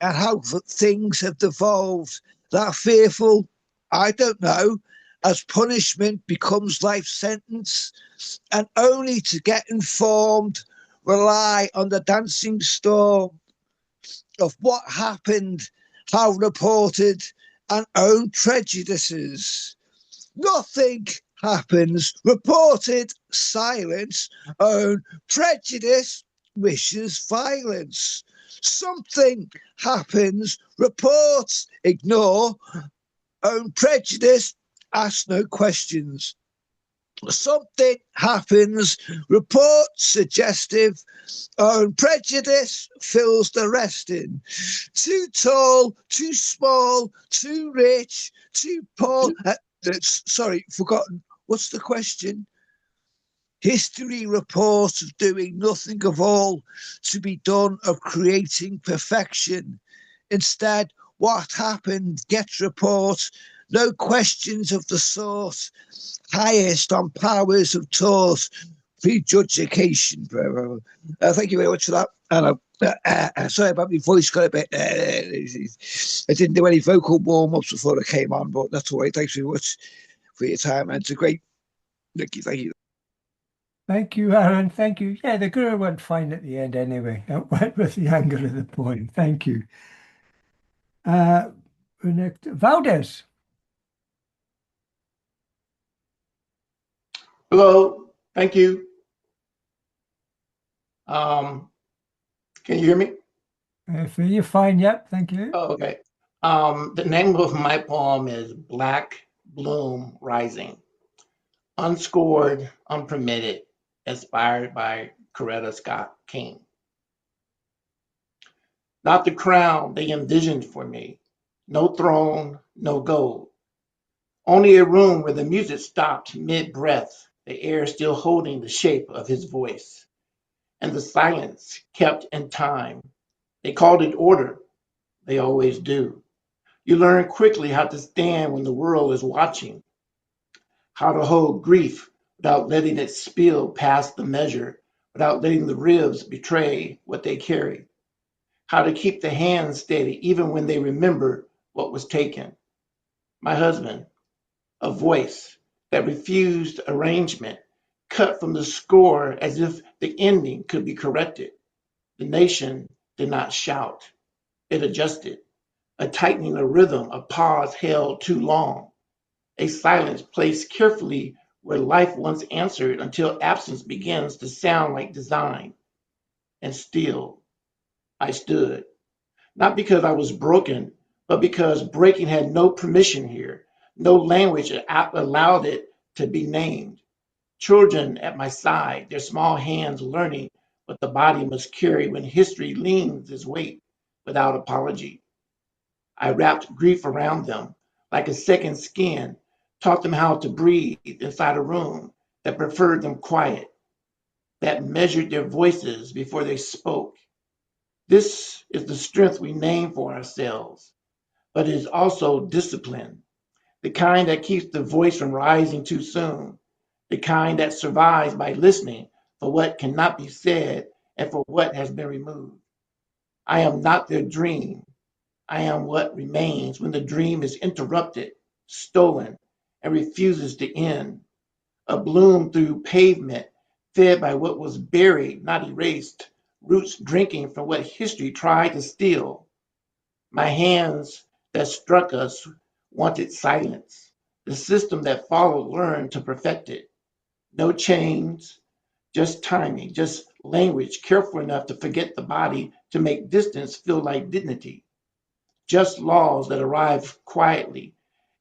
and how things have devolved? That fearful, I don't know, as punishment becomes life sentence, and only to get informed rely on the dancing storm of what happened, how reported, and own prejudices. Nothing happens, reported silence, own prejudice, wishes violence. Something happens, reports, ignore, own prejudice, ask no questions. Something happens, report suggestive, own prejudice fills the rest in. Too tall, too small, too rich, too poor. Sorry, forgotten. What's the question? History reports of doing nothing of all to be done of creating perfection. Instead, what happened gets report, no questions of the sort. Highest on powers of taught, prejudiciation. Thank you very much for that. And sorry about my voice, got a bit. I didn't do any vocal warm ups before I came on, but that's all right. Thanks very much for your time. And it's a great. Thank you. Thank you. Thank you, Aaron. Thank you. Yeah, the girl went fine at the end anyway. It went with the angle of the poem. Thank you. Valdez. Hello, thank you. Can you hear me? You're fine, yep, thank you. Oh, okay. The name of my poem is Black Bloom Rising. Unscored, unpermitted, inspired by Coretta Scott King. Not the crown they envisioned for me. No throne, no gold. Only a room where the music stopped mid-breath, the air still holding the shape of his voice. And the silence kept in time. They called it order. They always do. You learn quickly how to stand when the world is watching, how to hold grief without letting it spill past the measure, without letting the ribs betray what they carry, how to keep the hands steady even when they remember what was taken. My husband, a voice that refused arrangement, cut from the score as if the ending could be corrected. The nation did not shout. It adjusted, a tightening of rhythm, a pause held too long, a silence placed carefully where life once answered until absence begins to sound like design. And still, I stood, not because I was broken, but because breaking had no permission here, no language allowed it to be named. Children at my side, their small hands learning what the body must carry when history leans its weight without apology. I wrapped grief around them like a second skin, taught them how to breathe inside a room that preferred them quiet, that measured their voices before they spoke. This is the strength we name for ourselves, but it is also discipline. the kind that keeps the voice from rising too soon, the kind that survives by listening for what cannot be said and for what has been removed. I am not their dream. I am what remains when the dream is interrupted, stolen, and refuses to end. A bloom through pavement, fed by what was buried, not erased, roots drinking from what history tried to steal. My hands that struck us wanted silence. The system that followed learned to perfect it. No chains, just timing, just language careful enough to forget the body to make distance feel like dignity. Just laws that arrive quietly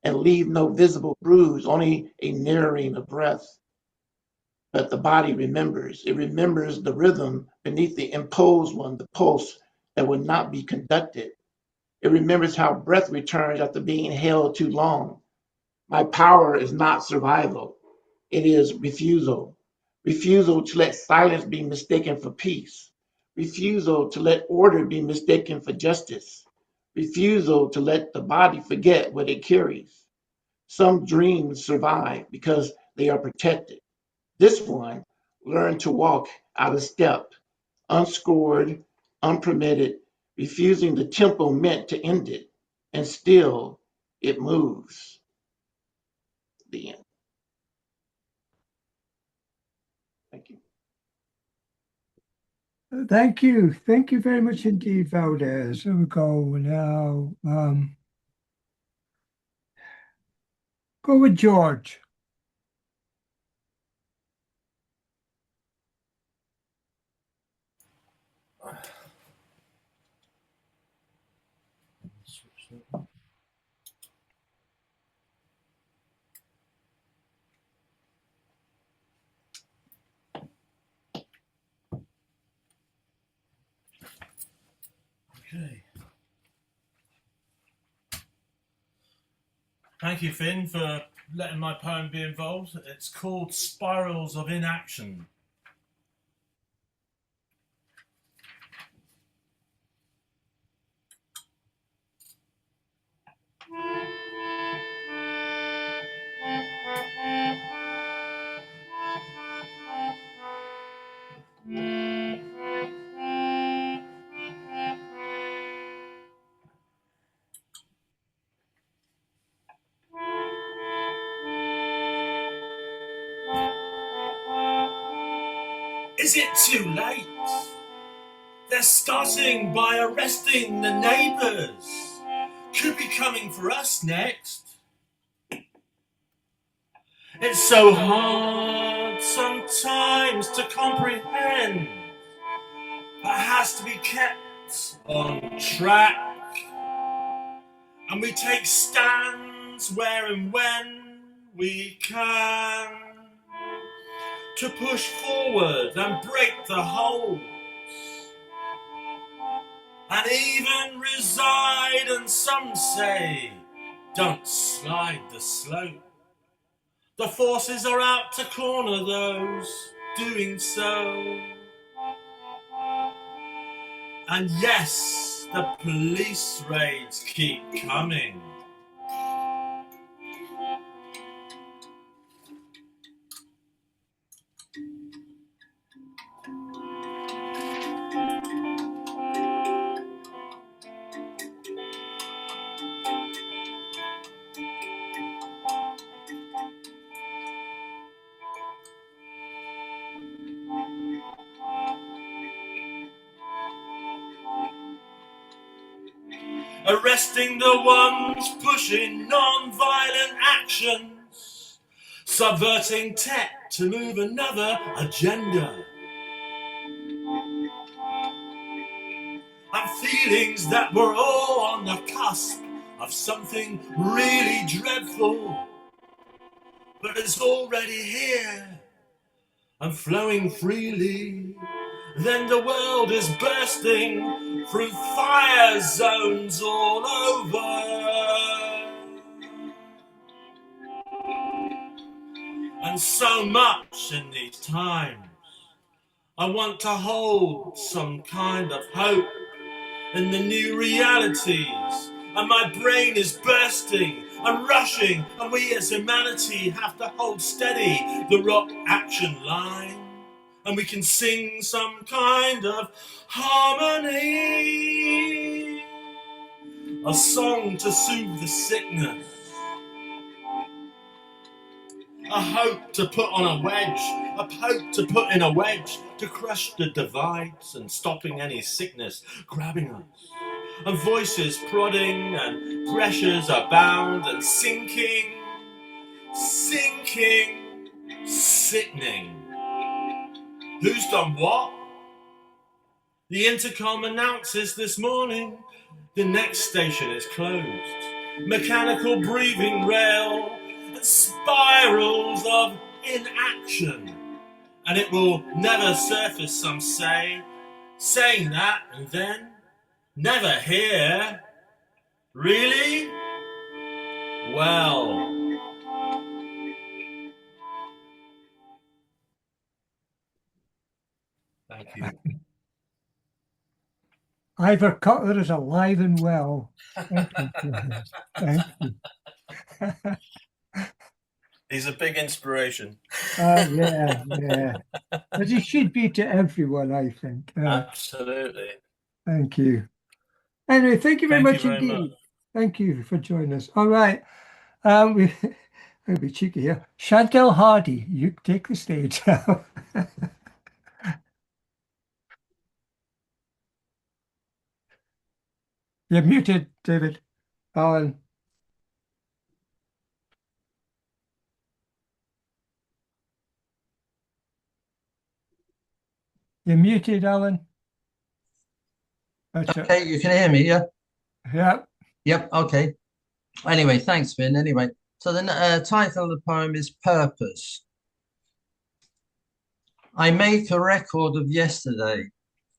and leave no visible bruise, only a narrowing of breath. But the body remembers. It remembers the rhythm beneath the imposed one, the pulse that would not be conducted. It remembers how breath returns after being held too long. My power is not survival. It is refusal. Refusal to let silence be mistaken for peace. Refusal to let order be mistaken for justice. Refusal to let the body forget what it carries. Some dreams survive because they are protected. This one learned to walk out of step, unscored, unpermitted, refusing the tempo meant to end it. And still, it moves. The end. Thank you. Thank you. Thank you very much indeed, Valdez. Here we go now. Go with George. Okay. Thank you, Finn, for letting my poem be involved. It's called Spirals of Inaction. Is it too late? They're starting by arresting the neighbours. Could be coming for us next. It's so hard sometimes to comprehend, but has to be kept on track. And we take stands where and when we can to push forward and break the hold, and even reside, and some say, don't slide the slope. The forces are out to corner those doing so. And yes, the police raids keep coming. Arresting the ones pushing non-violent actions, subverting tech to move another agenda, and feelings that we're all on the cusp of something really dreadful, but it's already here and flowing freely. Then the world is bursting through fire zones all over. And so much in these times, I want to hold some kind of hope in the new realities and my brain is bursting and rushing, and we as humanity have to hold steady the rock action line, and we can sing some kind of harmony, a song to soothe the sickness, a hope to put on a wedge, a hope to put in a wedge to crush the divides and stopping any sickness grabbing us, and voices prodding and pressures abound and sinking, sickening. Who's done what? The intercom announces this morning the next station is closed. Mechanical breathing rail and spirals of inaction. And it will never surface, some say. Saying that and then never hear. Really? Well. Thank you. Ivor Cutler is alive and well. Thank you. Thank you. He's a big inspiration. Yeah. But he should be to everyone, I think. Absolutely. Thank you. Anyway, thank you very much very indeed. much. Thank you for joining us. All right. I'll be cheeky here. Chantal Hardy, you take the stage now. You're muted, David. Alan. You're muted, Alan. Okay, you can hear me, yeah? Yeah. Yep, okay. Anyway, thanks, Finn. Anyway, so the title of the poem is Purpose. I make a record of yesterday,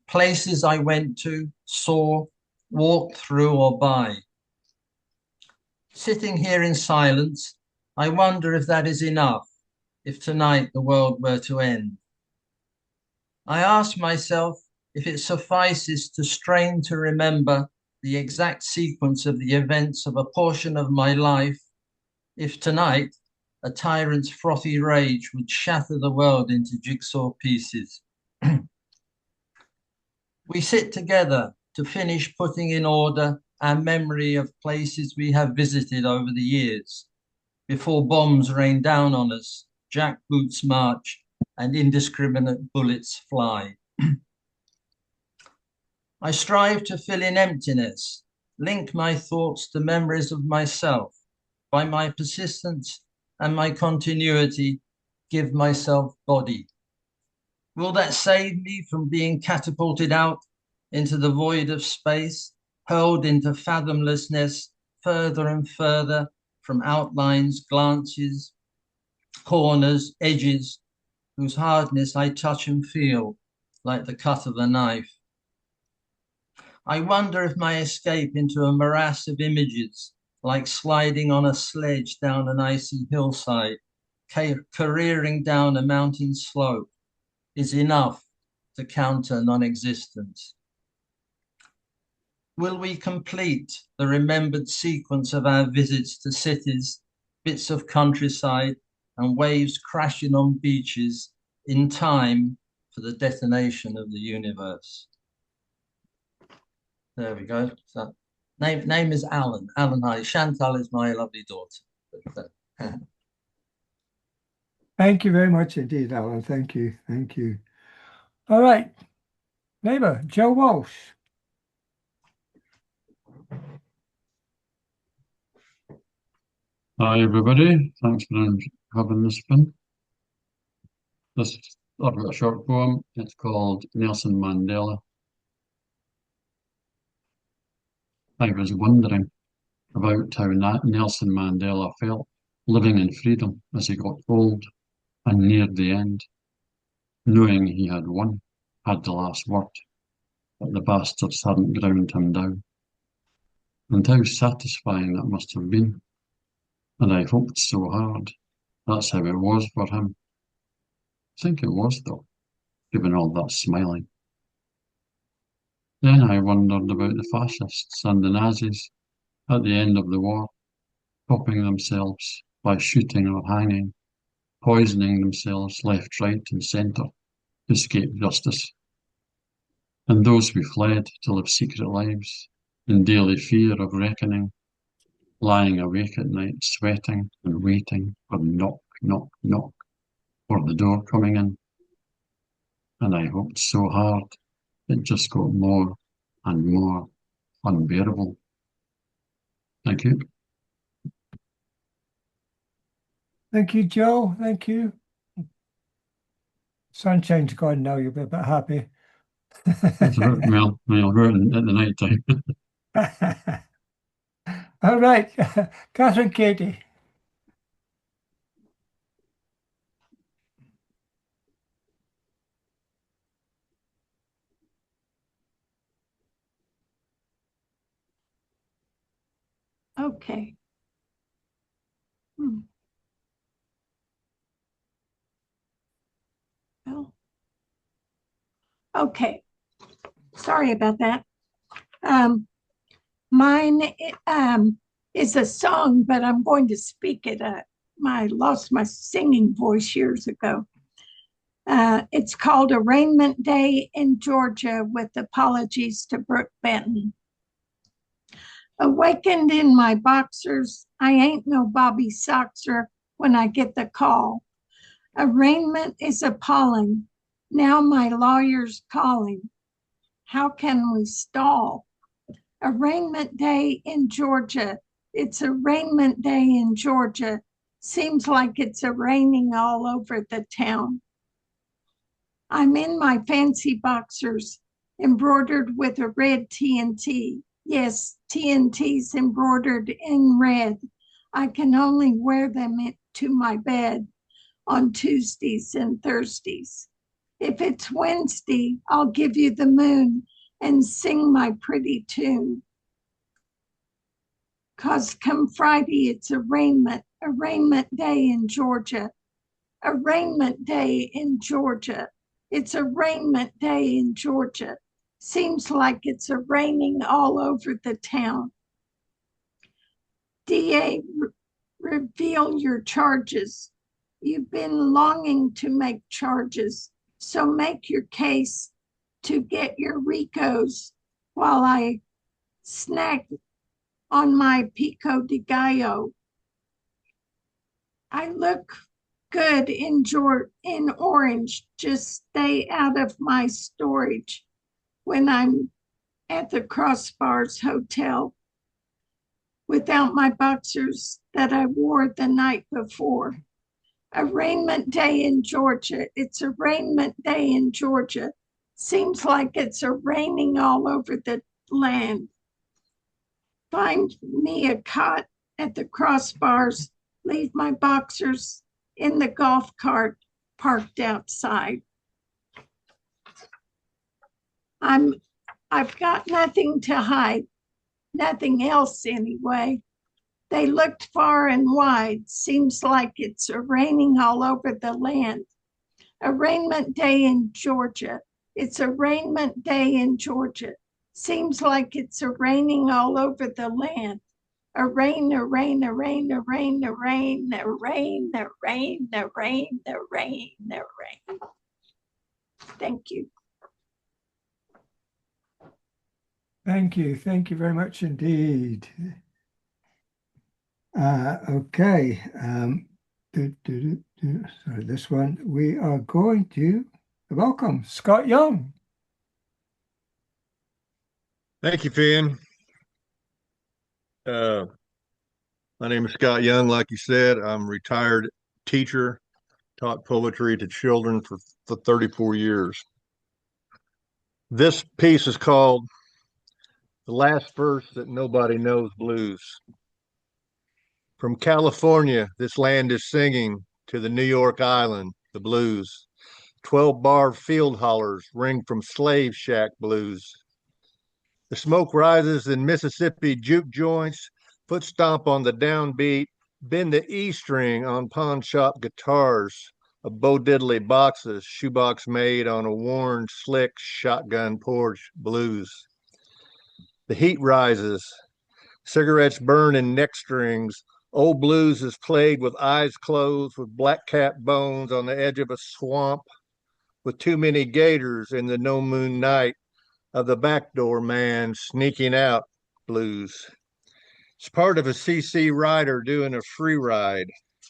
places I went to, saw, walked through or by. Sitting here in silence, I wonder if that is enough, if tonight the world were to end. I ask myself if it suffices to strain to remember the exact sequence of the events of a portion of my life, if tonight a tyrant's frothy rage would shatter the world into jigsaw pieces. We sit together to finish putting in order our memory of places we have visited over the years, before bombs rain down on us, jackboots march, and indiscriminate bullets fly. I strive to fill in emptiness, link my thoughts to memories of myself, by my persistence and my continuity, give myself body. Will that save me from being catapulted out into the void of space, hurled into fathomlessness, further and further from outlines, glances, corners, edges, whose hardness I touch and feel like the cut of a knife? I wonder if my escape into a morass of images, like sliding on a sledge down an icy hillside, careering down a mountain slope, is enough to counter non-existence. Will we complete the remembered sequence of our visits to cities, bits of countryside, and waves crashing on beaches in time for the detonation of the universe? There we go. So, name is Alan. Alan Hardy. Chantal is my lovely daughter. Thank you very much indeed, Alan. Thank you. Thank you. All right. Neighbour, Joe Walsh. Hi, everybody. Thanks for having this fun. I've got a short poem. It's called Nelson Mandela. I was wondering about how Nelson Mandela felt living in freedom as he got old and neared the end, knowing he had won, had the last word, but the bastards hadn't ground him down. And how satisfying that must have been. And I hoped so hard. That's how it was for him. I think it was, though, given all that smiling. Then I wondered about the fascists and the Nazis at the end of the war, topping themselves by shooting or hanging, poisoning themselves left, right, and centre to escape justice. And those who fled to live secret lives in daily fear of reckoning, lying awake at night, sweating and waiting for knock, knock, knock, for the door coming in. And I hoped so hard, it just got more and more unbearable. Thank you. Thank you, Joe. Thank you. Sunshine's gone now. You'll be a bit happy. That's right. Well, I'll go out at the night time. All right, Catherine Katie. Okay. Well, okay. Sorry about that. Mine is a song, but I'm going to speak it. I lost my singing voice years ago. It's called Arraignment Day in Georgia, with apologies to Brooke Benton. Awakened in my boxers, I ain't no Bobby Soxer when I get the call. Arraignment is appalling. Now my lawyer's calling. How can we stall? Arraignment Day in Georgia. It's Arraignment Day in Georgia. Seems like it's raining all over the town. I'm in my fancy boxers, embroidered with a red TNT. Yes, TNT's embroidered in red. I can only wear them to my bed on Tuesdays and Thursdays. If it's Wednesday, I'll give you the moon and sing my pretty tune. 'Cause come Friday, it's arraignment day in Georgia. Arraignment day in Georgia. It's arraignment day in Georgia. Seems like it's raining all over the town. DA, reveal your charges. You've been longing to make charges, so make your case to get your RICOs while I snack on my pico de gallo. I look good in orange. Just stay out of my storage when I'm at the Crossbars Hotel without my boxers that I wore the night before. Arraignment day in Georgia. It's arraignment day in Georgia. Seems like it's raining all over the land. Find me a cot at the Crossbars. Leave my boxers in the golf cart parked outside. I've got nothing to hide, nothing else anyway. They looked far and wide. Seems like it's raining all over the land. Arraignment day in Georgia. It's arraignment day in Georgia. Seems like it's raining all over the land. A rain, a rain, a rain, a rain, a rain, a rain, a rain, a rain, a rain, a rain. Thank you. Thank you. Thank you very much indeed. Okay. Sorry, this one. We are going to welcome Scott Young. Thank you, Finn. My name is Scott Young. Like you said, I'm a retired teacher, taught poetry to children for 34 years. This piece is called The Last Verse That Nobody Knows Blues. From California, this land is singing to the New York Island, the blues. 12-bar field hollers ring from slave shack blues. The smoke rises in Mississippi juke joints, foot stomp on the downbeat, bend the E string on pawn shop guitars, of Bo Diddley boxes, shoebox made on a worn, slick shotgun porch blues. The heat rises, Cigarettes burn in neck strings. Old blues is played with eyes closed, with black cat bones on the edge of a swamp, with too many gators in the no moon night of the backdoor man sneaking out blues. It's part of a CC rider doing a free ride.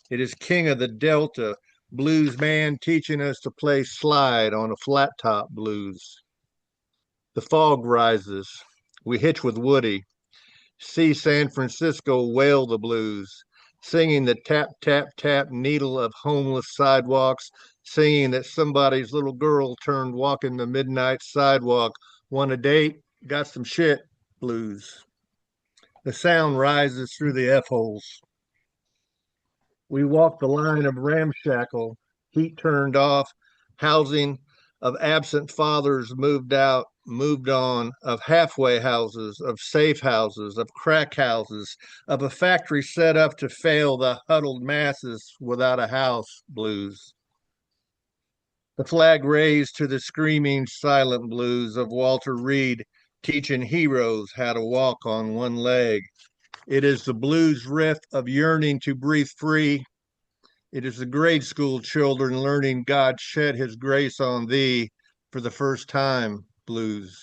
It is King of the Delta blues man teaching us to play slide on a flat top blues. The fog rises. We hitch with Woody. See San Francisco wail the blues, singing the tap, tap, tap needle of homeless sidewalks, singing that somebody's little girl turned walking the midnight sidewalk. Want a date? Got some shit blues. The sound rises through the F holes. We walk the line of ramshackle, heat turned off, housing of absent fathers moved out, moved on, of halfway houses, of safe houses, of crack houses, of a factory set up to fail the huddled masses without a house blues. The flag raised to the screaming silent blues of Walter Reed teaching heroes how to walk on one leg. It is the blues riff of yearning to breathe free. It is the grade school children learning God shed his grace on thee for the first time blues.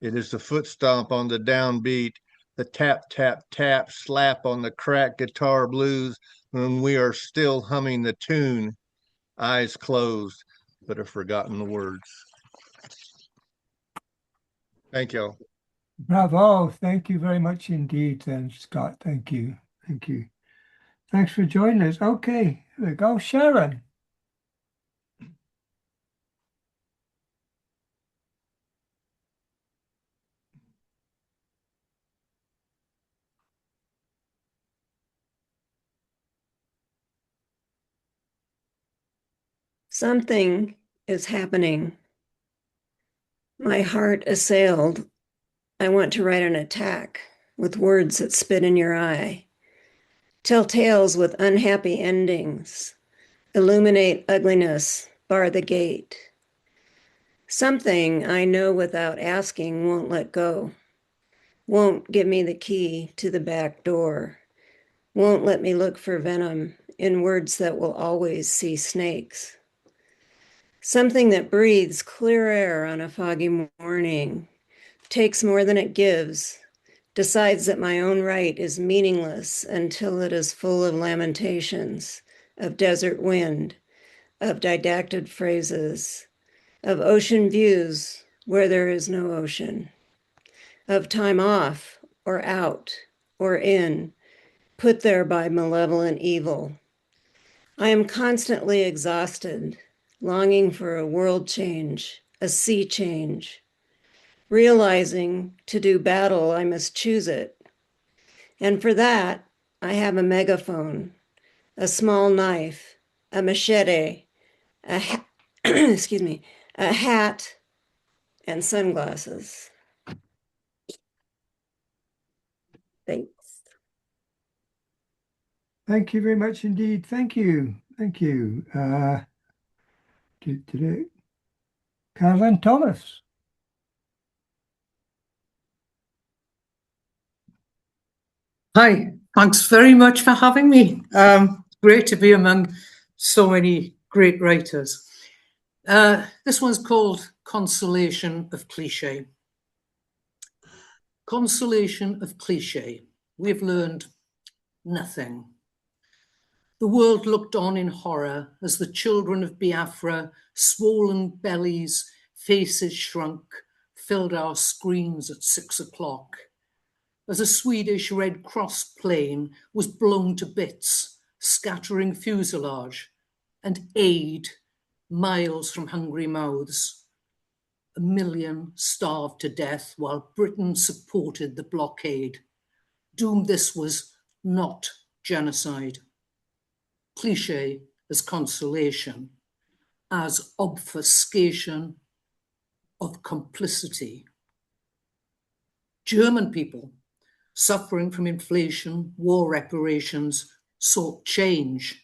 It is the foot stomp on the downbeat, the tap, tap, tap, slap on the cracked guitar blues when we are still humming the tune, eyes closed, but have forgotten the words. Thank you. Bravo. Thank you very much indeed, then, Scott. Thank you. Thank you. Thanks for joining us. Okay, here we go. Sharon. Something is happening. My heart assailed. I want to write an attack with words that spit in your eye. Tell tales with unhappy endings. Illuminate ugliness, bar the gate. Something I know without asking won't let go. Won't give me the key to the back door. Won't let me look for venom in words that will always see snakes. Something that breathes clear air on a foggy morning, takes more than it gives, decides that my own right is meaningless until it is full of lamentations, of desert wind, of didacted phrases, of ocean views where there is no ocean, of time off or out or in, put there by malevolent evil. I am constantly exhausted, longing for a world change, a sea change, realizing to do battle, I must choose it. And for that, I have a megaphone, a small knife, a machete, excuse me, a hat, and sunglasses. Thanks. Thank you very much indeed. Thank you. Thank you. Carolyn Thomas. Hi, thanks very much for having me. Great to be among so many great writers. This one's called Consolation of Cliche. Consolation of Cliche. We've learned nothing. The world looked on in horror as the children of Biafra, swollen bellies, faces shrunk, filled our screens at 6 o'clock. As a Swedish Red Cross plane was blown to bits, scattering fuselage and aid miles from hungry mouths. 1 million starved to death while Britain supported the blockade. Doomed this was not genocide. Cliché as consolation, as obfuscation of complicity. German people suffering from inflation, war reparations, sought change,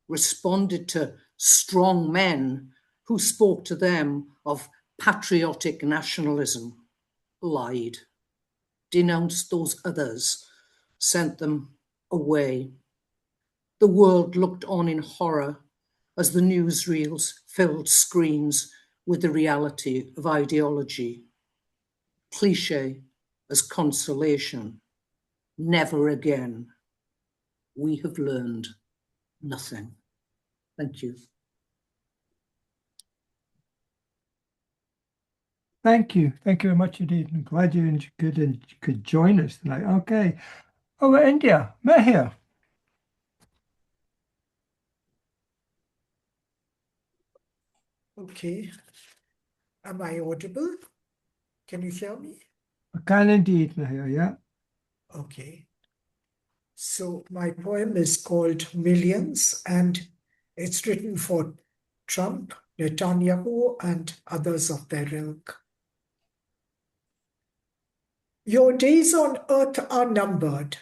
responded to strong men who spoke to them of patriotic nationalism, lied. denounced those others, sent them away. The world looked on in horror as the newsreels filled screens with the reality of ideology. Cliche as consolation. Never again. We have learned nothing. Thank you. Thank you. Thank you very much indeed. I'm glad you could join us tonight. Okay. Over India, Mahir. Okay. Am I audible? Can you hear me? I can indeed, Mahir, yeah. Okay. So my poem is called Millions, and it's written for Trump, Netanyahu, and others of their ilk. Your days on earth are numbered.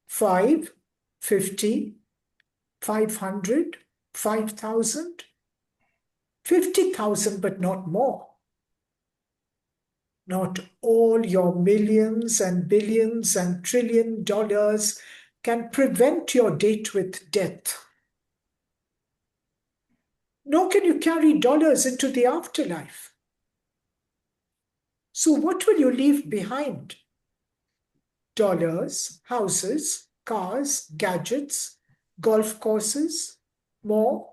5, 50, 500, 5,000, 50,000, but not more. Not all your millions and billions and trillion dollars can prevent your date with death. Nor can you carry dollars into the afterlife. So what will you leave behind? Dollars, houses, cars, gadgets, golf courses, more?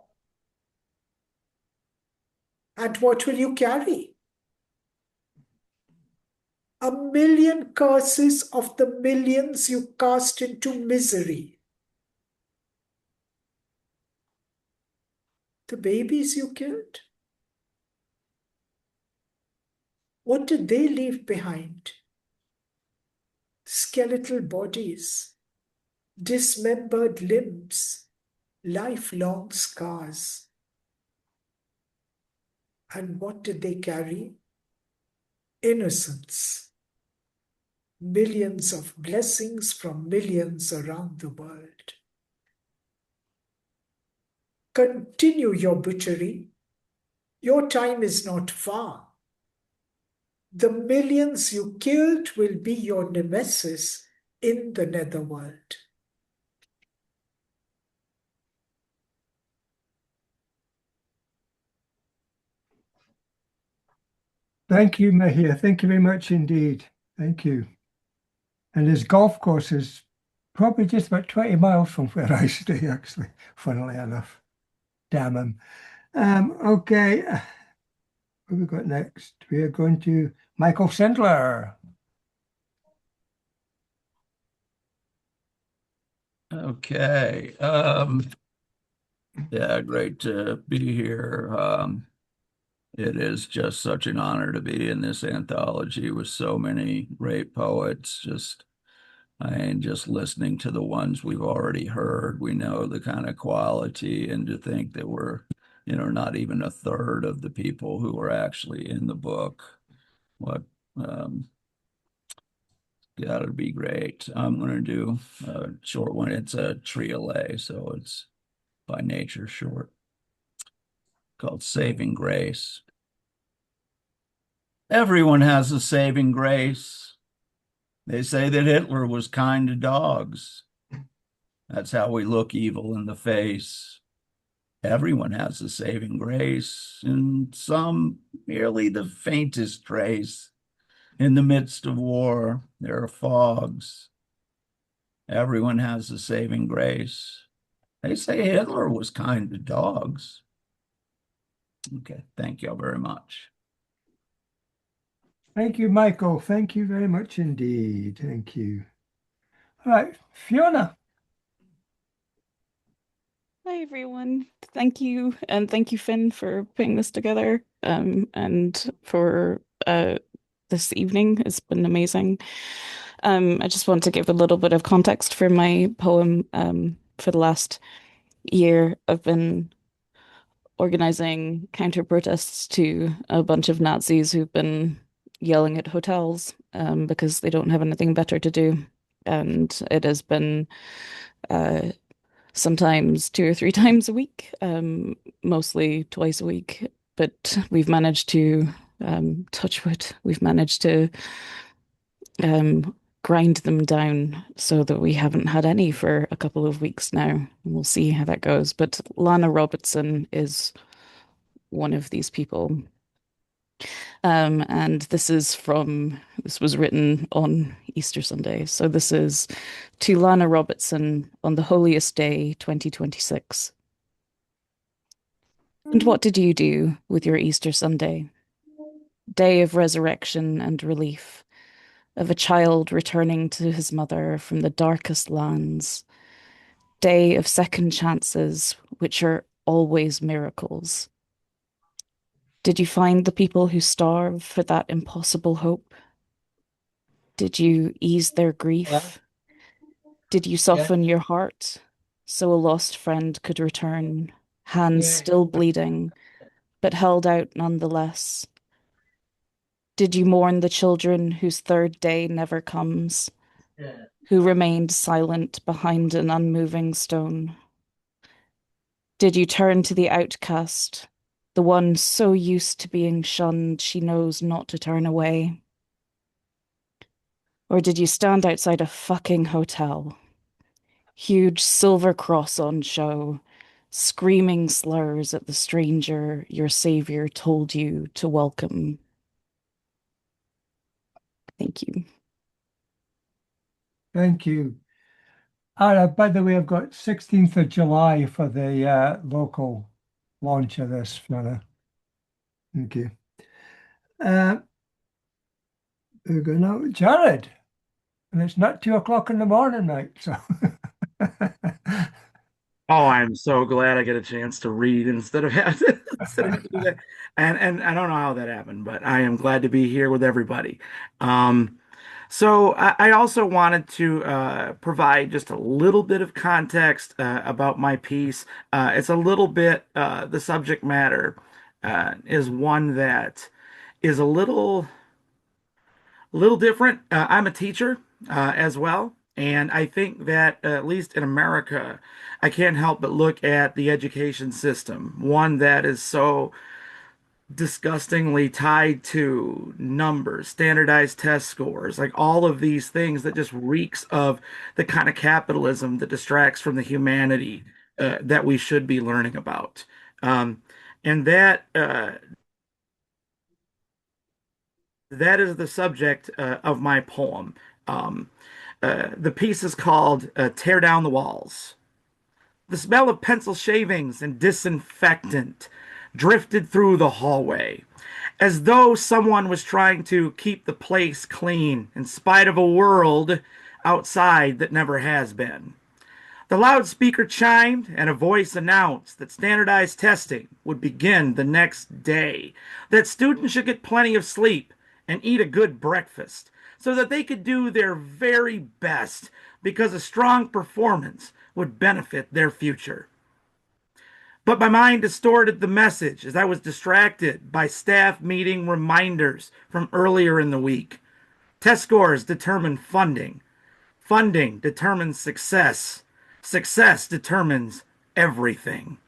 And what will you carry? A million curses of the millions you cast into misery. The babies you killed? What did they leave behind? Skeletal bodies, dismembered limbs, lifelong scars. And what did they carry? Innocence. Millions of blessings from millions around the world. Continue your butchery. Your time is not far. The millions you killed will be your nemesis in the netherworld. Thank you, Mahir. Thank you very much indeed. Thank you. And his golf course is probably just about 20 miles from where I stay, actually, funnily enough. Damn him. Okay. What have we got next? We are going to Michael Sendler. Okay. Yeah, great to be here. It is just such an honor to be in this anthology with so many great poets. Just listening to the ones we've already heard, we know the kind of quality, and to think that we're, not even a third of the people who are actually in the book. What, yeah, it'll be great. I'm going to do a short one. It's a triolet, so it's by nature short, called Saving Grace. Everyone has a saving grace. They say that Hitler was kind to dogs. That's how we look evil in the face. Everyone has a saving grace, and some merely the faintest trace. In the midst of war, there are fogs. Everyone has a saving grace. They say Hitler was kind to dogs. Okay, thank you very much. Thank you, Michael. Thank you very much indeed. Thank you. All right, Fiona. Hi, everyone. Thank you. And thank you, Finn, for putting this together and for this evening. It's been amazing. I just want to give a little bit of context for my poem. For the last year, I've been organizing counter protests to a bunch of Nazis who've been yelling at hotels because they don't have anything better to do. And it has been sometimes 2 or 3 times a week, mostly twice a week. But we've managed to touch wood. We've managed to grind them down so that we haven't had any for a couple of weeks now. We'll see how that goes. But Lana Robertson is one of these people. And this was written on Easter Sunday. So this is to Lana Robertson on the holiest day, 2026. And what did you do with your Easter Sunday? Day of resurrection and relief, of a child returning to his mother from the darkest lands. Day of second chances, which are always miracles. Did you find the people who starve for that impossible hope? Did you ease their grief? Did you soften your heart so a lost friend could return, hands still bleeding, but held out nonetheless? Did you mourn the children whose third day never comes, who remained silent behind an unmoving stone? Did you turn to the outcast, the one so used to being shunned she knows not to turn away? Or did you stand outside a fucking hotel, huge silver cross on show, screaming slurs at the stranger your savior told you to welcome? Thank you. Thank you. By the way, I've got 16th of July for the local launch of this, Fiona. Thank you. We're going now, Jared. And it's not 2 o'clock in the morning, mate. So Oh, I'm so glad I get a chance to read instead of having to do that. And I don't know how that happened, but I am glad to be here with everybody. So I also wanted to provide just a little bit of context about my piece. It's a little bit the subject matter is one that is a little different. I'm a teacher as well. And I think that, at least in America, I can't help but look at the education system, one that is so disgustingly tied to numbers, standardized test scores, like all of these things that just reeks of the kind of capitalism that distracts from the humanity that we should be learning about. And that is the subject of my poem. Um, the piece is called Tear Down the Walls. The smell of pencil shavings and disinfectant drifted through the hallway, as though someone was trying to keep the place clean in spite of a world outside that never has been. The loudspeaker chimed, and a voice announced that standardized testing would begin the next day, that students should get plenty of sleep and eat a good breakfast so that they could do their very best because a strong performance would benefit their future. But my mind distorted the message as I was distracted by staff meeting reminders from earlier in the week. Test scores determine funding. Funding determines success. Success determines everything.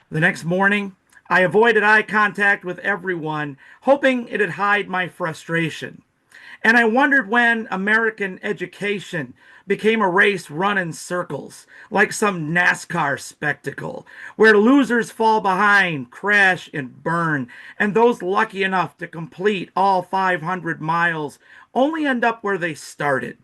The next morning, I avoided eye contact with everyone, hoping it'd hide my frustration. And I wondered when American education became a race run in circles, like some NASCAR spectacle, where losers fall behind, crash, and burn, and those lucky enough to complete all 500 miles only end up where they started.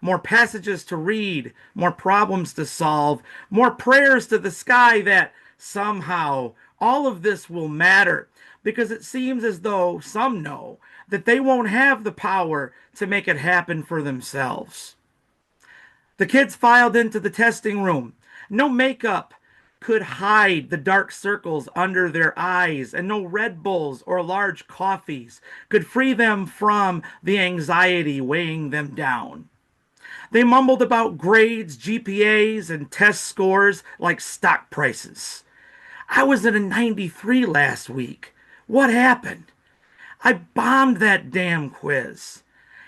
More passages to read, more problems to solve, more prayers to the sky that somehow all of this will matter, because it seems as though some know that they won't have the power to make it happen for themselves. The kids filed into the testing room. No makeup could hide the dark circles under their eyes, and no Red Bulls or large coffees could free them from the anxiety weighing them down. They mumbled about grades, GPAs, and test scores like stock prices. I was at a 93 last week. What happened? I bombed that damn quiz.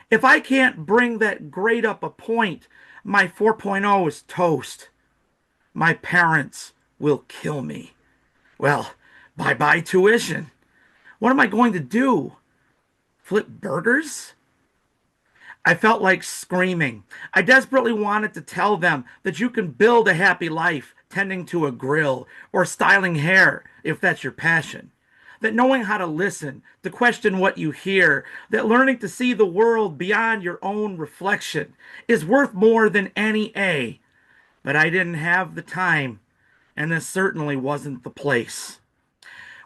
If I can't bring that grade up a point, my 4.0 is toast. My parents will kill me. Well, bye-bye tuition. What am I going to do? Flip burgers? I felt like screaming. I desperately wanted to tell them that you can build a happy life tending to a grill or styling hair if that's your passion. That knowing how to listen, to question what you hear, that learning to see the world beyond your own reflection is worth more than any A. But I didn't have the time, and this certainly wasn't the place.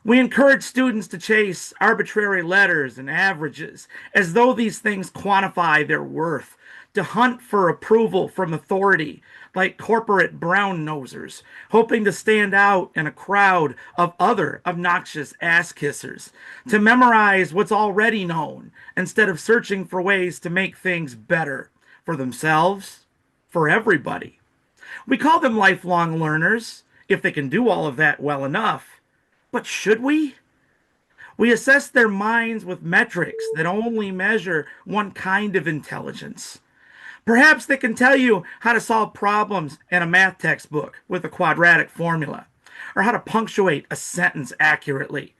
We encourage students to chase arbitrary letters and averages as though these things quantify their worth, to hunt for approval from authority like corporate brown nosers, hoping to stand out in a crowd of other obnoxious ass kissers, to memorize what's already known instead of searching for ways to make things better for themselves, for everybody. We call them lifelong learners if they can do all of that well enough. But should we? We assess their minds with metrics that only measure one kind of intelligence. Perhaps they can tell you how to solve problems in a math textbook with a quadratic formula, or how to punctuate a sentence accurately,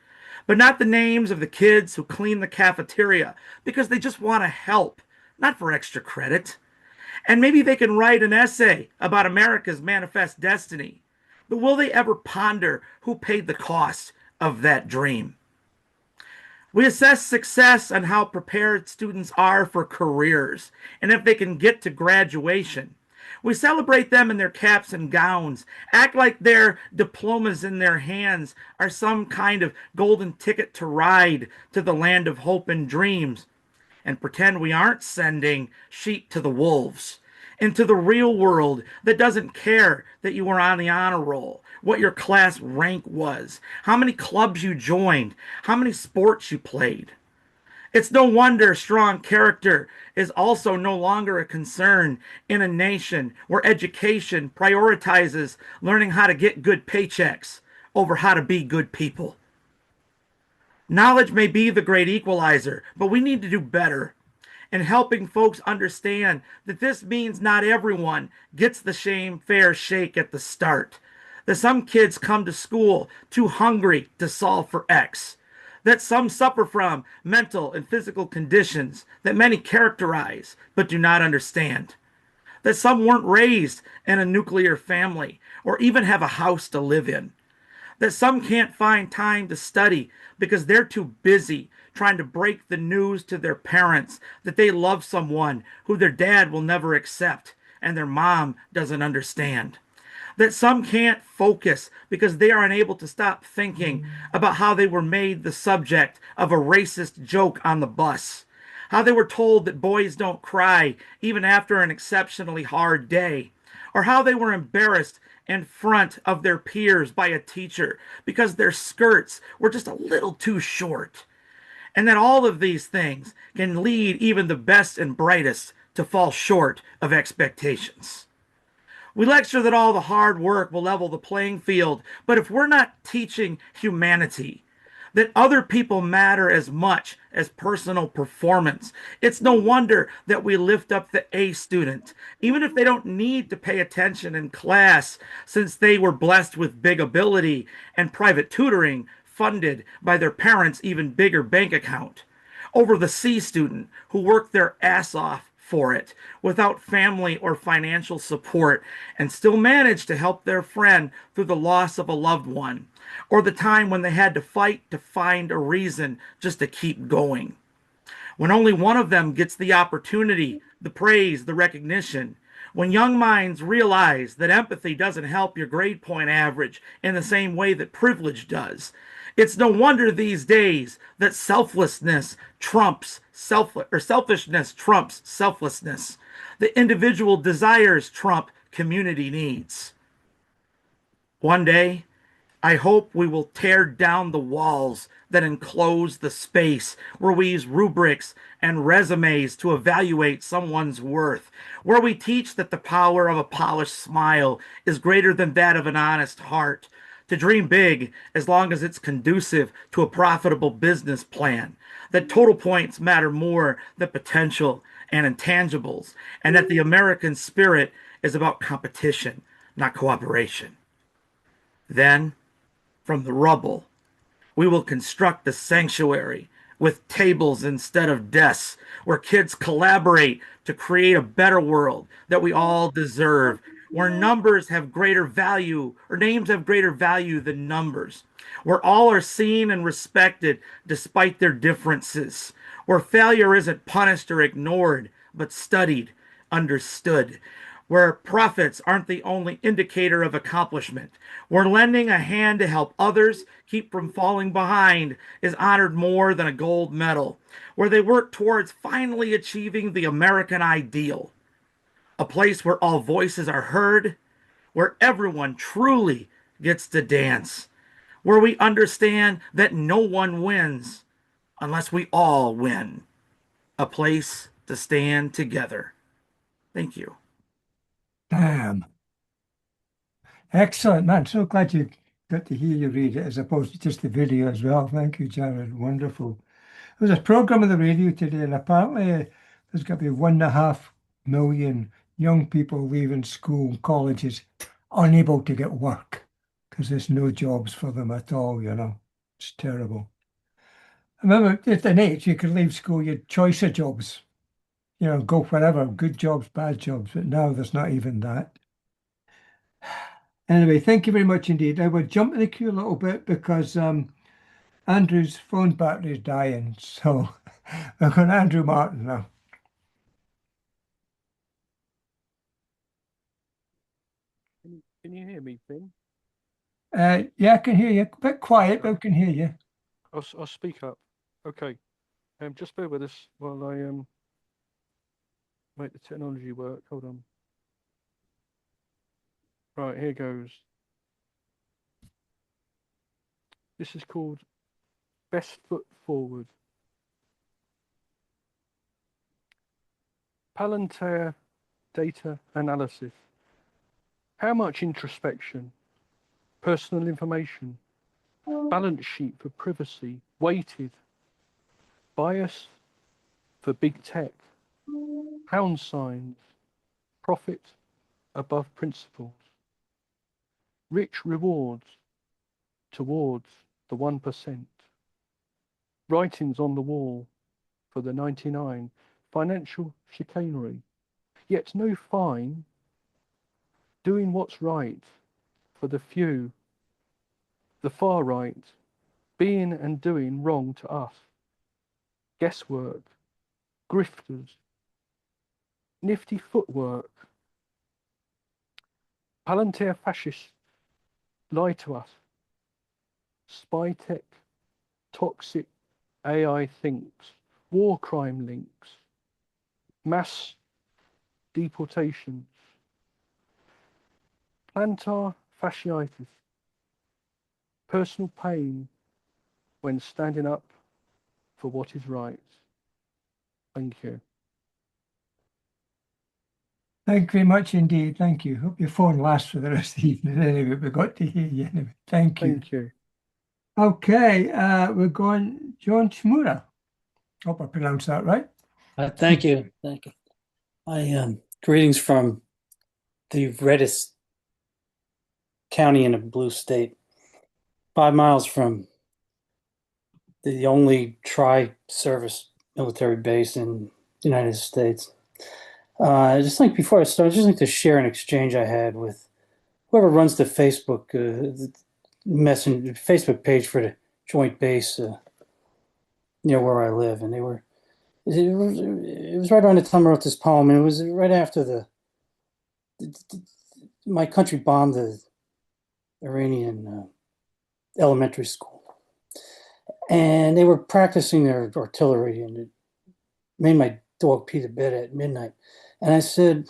but not the names of the kids who clean the cafeteria because they just want to help, not for extra credit. And maybe they can write an essay about America's manifest destiny. But will they ever ponder who paid the cost of that dream? We assess success on how prepared students are for careers and if they can get to graduation. We celebrate them in their caps and gowns, act like their diplomas in their hands are some kind of golden ticket to ride to the land of hope and dreams, and pretend we aren't sending sheep to the wolves, into the real world that doesn't care that you were on the honor roll, what your class rank was, how many clubs you joined, how many sports you played. It's no wonder strong character is also no longer a concern in a nation where education prioritizes learning how to get good paychecks over how to be good people. Knowledge may be the great equalizer, but we need to do better in helping folks understand that this means not everyone gets the same fair shake at the start. That some kids come to school too hungry to solve for X. That some suffer from mental and physical conditions that many characterize but do not understand. That some weren't raised in a nuclear family or even have a house to live in. That some can't find time to study because they're too busy trying to break the news to their parents that they love someone who their dad will never accept and their mom doesn't understand. That some can't focus because they are unable to stop thinking about how they were made the subject of a racist joke on the bus, how they were told that boys don't cry even after an exceptionally hard day, or how they were embarrassed in front of their peers by a teacher because their skirts were just a little too short. And that all of these things can lead even the best and brightest to fall short of expectations. We lecture that all the hard work will level the playing field, but if we're not teaching humanity, that other people matter as much as personal performance, it's no wonder that we lift up the A student, even if they don't need to pay attention in class, since they were blessed with big ability and private tutoring funded by their parents' even bigger bank account, over the C student who worked their ass off for it without family or financial support and still managed to help their friend through the loss of a loved one, or the time when they had to fight to find a reason just to keep going. When only one of them gets the opportunity, the praise, the recognition, when young minds realize that empathy doesn't help your grade point average in the same way that privilege does, it's no wonder these days that selfishness trumps selflessness. The individual desires trump community needs. One day, I hope we will tear down the walls that enclose the space where we use rubrics and resumes to evaluate someone's worth, where we teach that the power of a polished smile is greater than that of an honest heart, to dream big as long as it's conducive to a profitable business plan, that total points matter more than potential and intangibles, and that the American spirit is about competition, not cooperation. Then, from the rubble, we will construct a sanctuary with tables instead of desks, where kids collaborate to create a better world that we all deserve, where numbers have greater value, or names have greater value than numbers, where all are seen and respected despite their differences, where failure isn't punished or ignored, but studied, understood, where profits aren't the only indicator of accomplishment, where lending a hand to help others keep from falling behind is honored more than a gold medal, where they work towards finally achieving the American ideal, a place where all voices are heard, where everyone truly gets to dance, where we understand that no one wins unless we all win, a place to stand together. Thank you. Damn. Excellent, man. So glad you got to hear you read it as opposed to just the video as well. Thank you, Jared. Wonderful. There was a program on the radio today, and apparently there's got to be 1.5 million young people leaving school, colleges, unable to get work because there's no jobs for them at all, you know. It's terrible. I remember at an age you could leave school, you had choice of jobs, you know, go wherever, good jobs, bad jobs, but now there's not even that. Anyway, thank you very much indeed. I will jump in the queue a little bit because Andrew's phone battery is dying. So we're going to Andrew Martin now. Can you hear me, Finn? Yeah, I can hear you. A bit quiet, but I can hear you. I'll speak up. Okay. Just bear with us while I make the technology work. Hold on. Right, here goes. This is called Best Foot Forward. Palantir data analysis. How much introspection, personal information, balance sheet for privacy, weighted, bias for big tech, pound signs, profit above principles, rich rewards towards the 1%, writings on the wall for the 99, financial chicanery, yet no fine, doing what's right for the few, the far right, being and doing wrong to us, guesswork, grifters, nifty footwork, Palantir fascists lie to us, spy tech, toxic AI thinks, war crime links, mass deportations, plantar fasciitis, personal pain when standing up for what is right. Thank you. Thank you very much indeed. Thank you. Hope your phone lasts for the rest of the evening anyway. We got to hear you anyway. Thank you. Thank you. Okay, we're going John Shmura. Hope I pronounced that right. Thank you. Thank you. I greetings from the reddest county in a blue state, 5 miles from the only tri-service military base in the United States. Just like before I start, I'd just like to share an exchange I had with whoever runs the Facebook Facebook page for the joint base near where I live, and it was right around the time I wrote this poem, and it was right after my country bombed the Iranian elementary school, and they were practicing their artillery, and it made my dog pee the bed at midnight. And I said,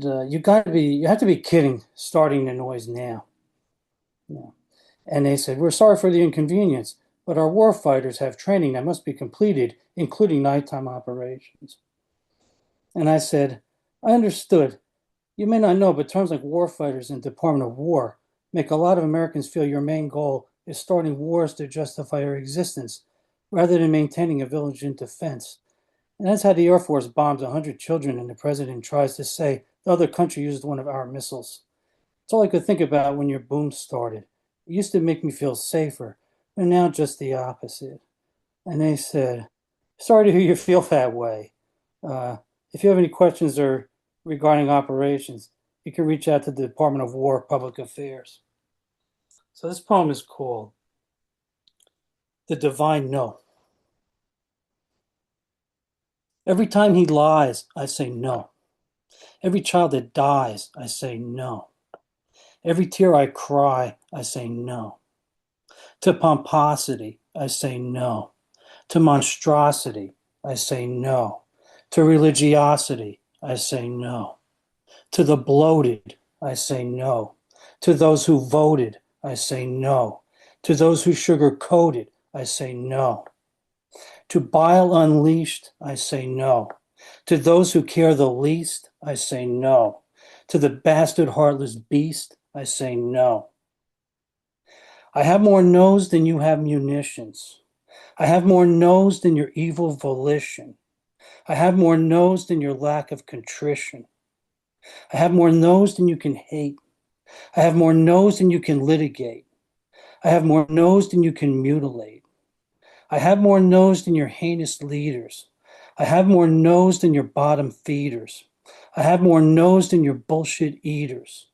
you have to be kidding, starting the noise now. Yeah. And they said, we're sorry for the inconvenience, but our war fighters have training that must be completed, including nighttime operations. And I said, I understood. You may not know, but terms like war fighters and Department of War make a lot of Americans feel your main goal is starting wars to justify your existence, rather than maintaining a vigilant defense. And that's how the Air Force bombs 100 children and the president tries to say the other country used one of our missiles. It's all I could think about when your boom started. It used to make me feel safer, They're now just the opposite. And they said, sorry to hear you feel that way. If you have any questions or regarding operations, you can reach out to the Department of War Public Affairs. So this poem is called The Divine No. Every time he lies, I say no. Every child that dies, I say no. Every tear I cry, I say no. To pomposity, I say no. To monstrosity, I say no. To religiosity, I say no. To the bloated, I say no. To those who voted, I say no. To those who sugar-coated, I say no. To bile unleashed, I say no. To those who care the least, I say no. To the bastard heartless beast, I say no. I have more no's than you have munitions. I have more no's than your evil volition. I have more no's than your lack of contrition. I have more no's than you can hate. I have more no's than you can litigate. I have more no's than you can mutilate. I have more no's than your heinous leaders. I have more no's than your bottom feeders. I have more no's than your bullshit eaters.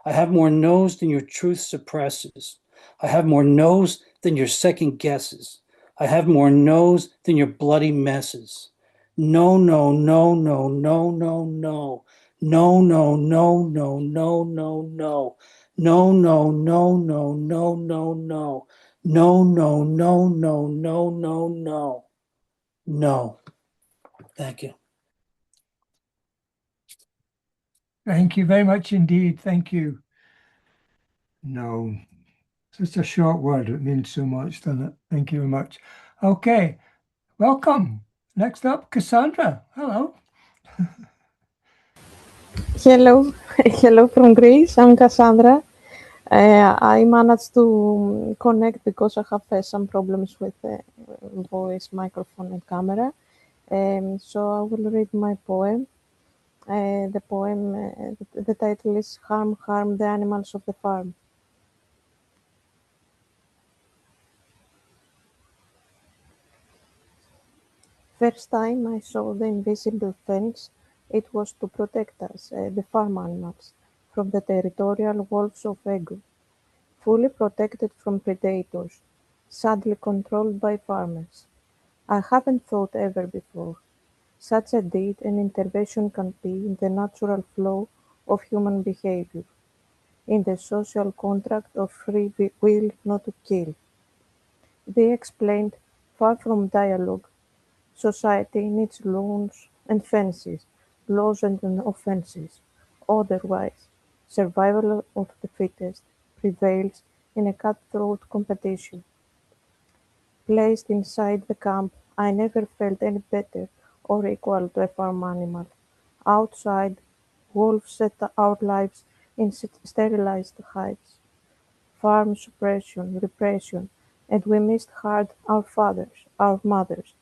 I have more no's than your truth suppresses. I have more no's than your second guesses. I have more no's than your bloody messes. No, no, no, no, no, no, no. No, no, no, no, no, no, no. No, no, no, no, no, no, no. No, no, no, no, no, no, no. No. Thank you. Thank you very much indeed. Thank you. No. Such a short word. It means so much, doesn't it? Thank you very much. Okay. Welcome. Next up, Cassandra. Hello. Hello, hello from Greece. I'm Cassandra. I managed to connect because I have some problems with voice, microphone, and camera. So I will read my poem. The poem, the title is Harm, Harm the Animals of the Farm. First time I saw the invisible fence, it was to protect us, the farm animals, from the territorial wolves of ego. Fully protected from predators, sadly controlled by farmers. I haven't thought ever before. Such a deed and intervention can be in the natural flow of human behavior, in the social contract of free will not to kill. They explained, far from dialogue, society needs laws and fences, laws and offences. Otherwise, survival of the fittest prevails in a cutthroat competition. Placed inside the camp, I never felt any better or equal to a farm animal. Outside, wolves set our lives in sterilized hives. Farm suppression, repression, and we missed hard our fathers, our mothers,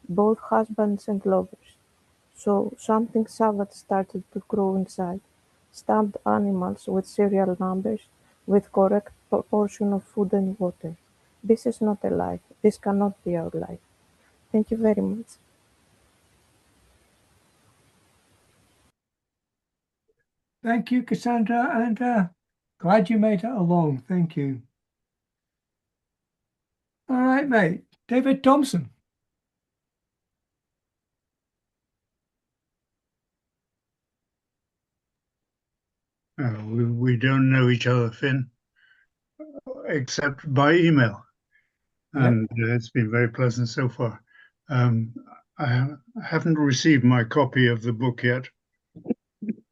both husbands and lovers. So something savage started to grow inside. Stamped animals with serial numbers, with correct proportion of food and water. This is not a life. This cannot be our life. Thank you very much. Thank you, Cassandra, and glad you made it along. Thank you. All right, mate. David Thompson. We don't know each other, Finn, except by email. And it's been very pleasant so far. I haven't received my copy of the book yet,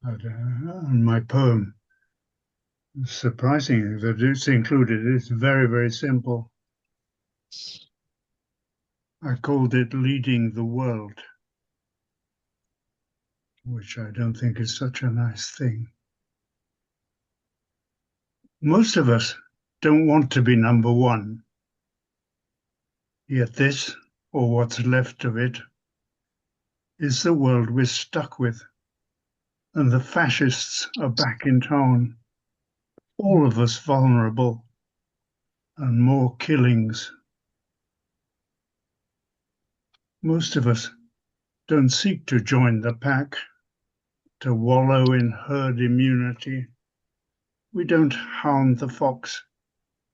but, and my poem. Surprising that it's included. It's very, very simple. I called it Leading the World, which I don't think is such a nice thing. Most of us don't want to be number one. Yet this, or what's left of it, is the world we're stuck with. And the fascists are back in town. All of us vulnerable. and more killings. Most of us don't seek to join the pack, to wallow in herd immunity. We don't hound the fox,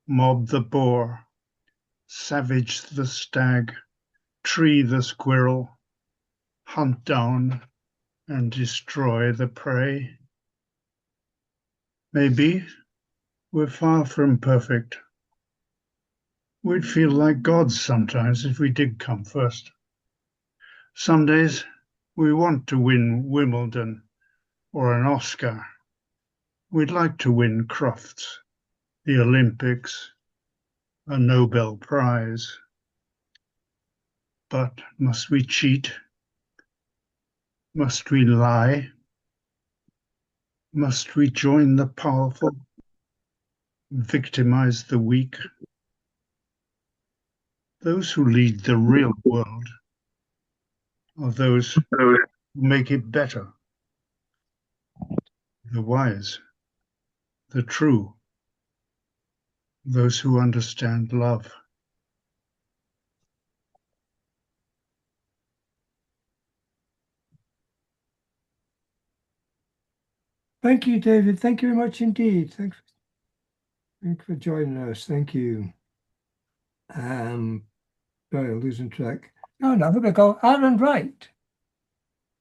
mob the boar, savage the stag, tree the squirrel, hunt down and destroy the prey. Maybe we're far from perfect. We'd feel like gods sometimes if we did come first. Some days we want to win Wimbledon or an Oscar. We'd like to win Crofts, the Olympics, a Nobel Prize. But must we cheat? Must we lie? Must we join the powerful, victimize the weak? Those who lead the real world are those who make it better, the wise, the true, those who understand love. Thank you, David. Thank you very much indeed. Thanks for joining us. Thank you. Sorry, I'm losing track. No, I think I go Aaron Wright.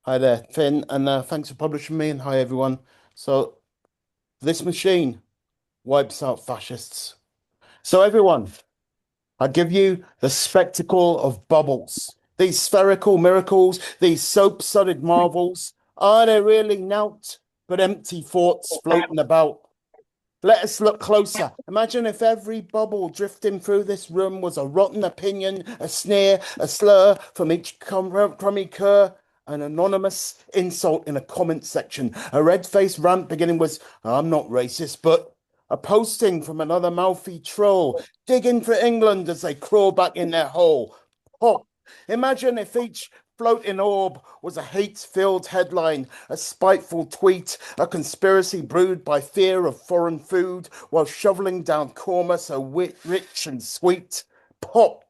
Hi there, Finn, and thanks for publishing me, and hi everyone. So, this machine wipes out fascists. So, everyone, I give you the spectacle of bubbles. These spherical miracles, these soap-sudded marvels, are they really nought but empty thoughts floating about? Let us look closer. Imagine if every bubble drifting through this room was a rotten opinion, a sneer, a slur from each crummy cur, an anonymous insult in a comment section, a red-faced rant beginning with, I'm not racist, but a posting from another mouthy troll, digging for England as they crawl back in their hole. Pop. Imagine if each floating orb was a hate-filled headline, a spiteful tweet, a conspiracy brewed by fear of foreign food while shoveling down korma so rich and sweet. Pop,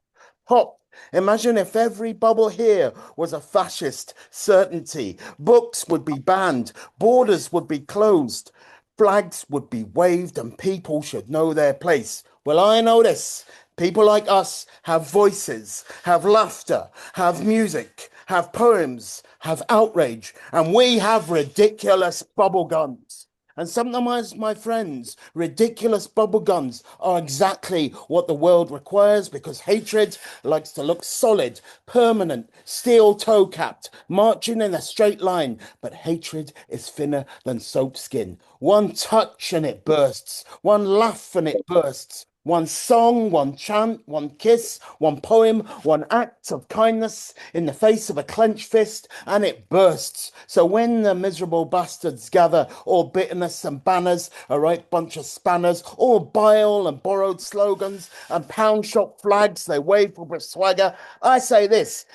pop. Imagine if every bubble here was a fascist certainty. Books would be banned, borders would be closed, flags would be waved, and people should know their place. Well, I know this. People like us have voices, have laughter, have music, have poems, have outrage, and we have ridiculous bubble guns. And sometimes, my friends, ridiculous bubble guns are exactly what the world requires because hatred likes to look solid, permanent, steel toe capped, marching in a straight line. But hatred is thinner than soap skin. One touch and it bursts, one laugh and it bursts. One song, one chant, one kiss, one poem, one act of kindness in the face of a clenched fist, and it bursts. So when the miserable bastards gather, all bitterness and banners, a right bunch of spanners, all bile and borrowed slogans, and pound shop flags they wave with swagger, I say this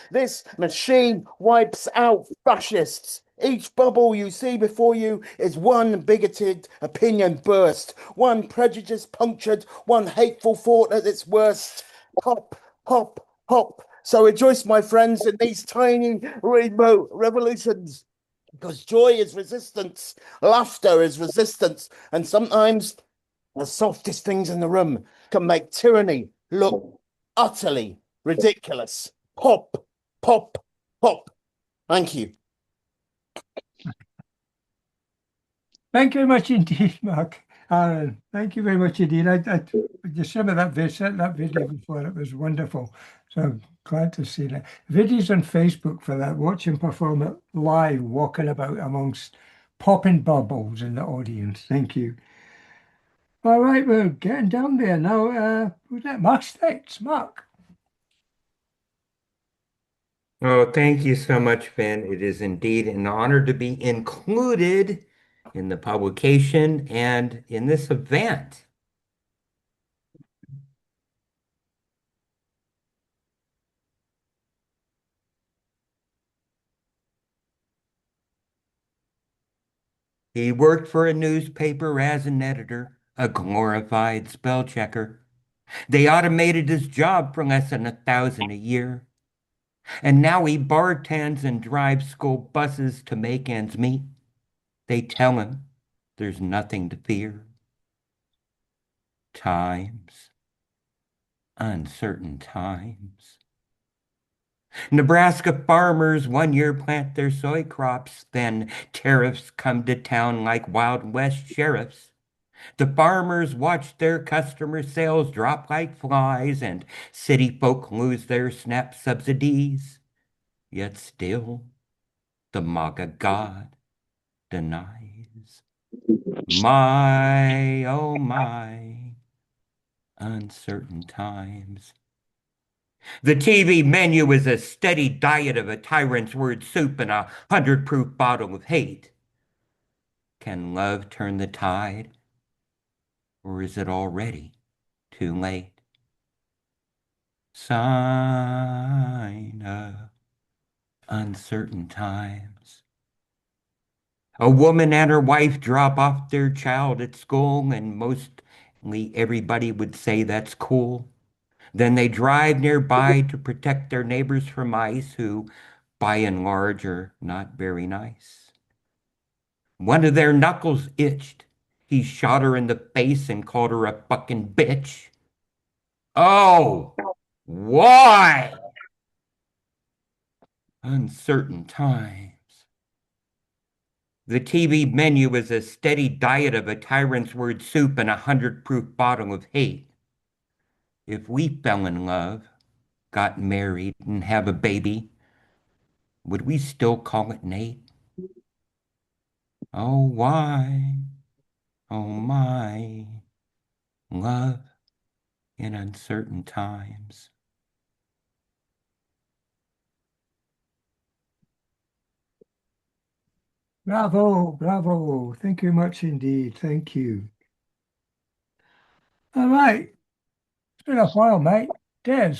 machine wipes out fascists. Each bubble you see before you is one bigoted opinion burst, one prejudice punctured, one hateful thought at its worst. Hop, hop, hop. So rejoice, my friends, in these tiny rainbow revolutions. Because joy is resistance, laughter is resistance, and sometimes the softest things in the room can make tyranny look utterly ridiculous. Pop, pop, pop. Thank you. Thank you very much indeed, Mark. Aaron, thank you very much indeed. I just some of that video before, it was wonderful. So I'm glad to see that. Videos on Facebook for that. Watch him perform it live, walking about amongst popping bubbles in the audience. Thank you. All right, we're getting down there now. Who's that? Mark Stitz. Mark. Oh, thank you so much, Finn. It is indeed an honor to be included in the publication and in this event. He worked for a newspaper as an editor, a glorified spell checker. They automated his job for less than $1,000 a year. And now he bartends and drives school buses to make ends meet. They tell him there's nothing to fear. Times, uncertain times. Nebraska farmers 1 year plant their soy crops, then tariffs come to town like Wild West sheriffs. The farmers watch their customer sales drop like flies, and city folk lose their SNAP subsidies. Yet still, the MAGA God denies. My, oh my, uncertain times. The TV menu is a steady diet of a tyrant's word soup and 100-proof bottle of hate. Can love turn the tide, or is it already too late? Sign of uncertain times. A woman and her wife drop off their child at school, and mostly everybody would say that's cool. Then they drive nearby to protect their neighbors from ice, who, by and large, are not very nice. One of their knuckles itched. He shot her in the face and called her a fucking bitch. Oh, why? Uncertain times. The TV menu is a steady diet of a tyrant's word soup and 100-proof bottle of hate. If we fell in love, got married, and have a baby, would we still call it Nate? Oh, why? Oh, my. Love in uncertain times. Bravo, bravo. Thank you much indeed. Thank you. All right. It's been a while, mate. Des.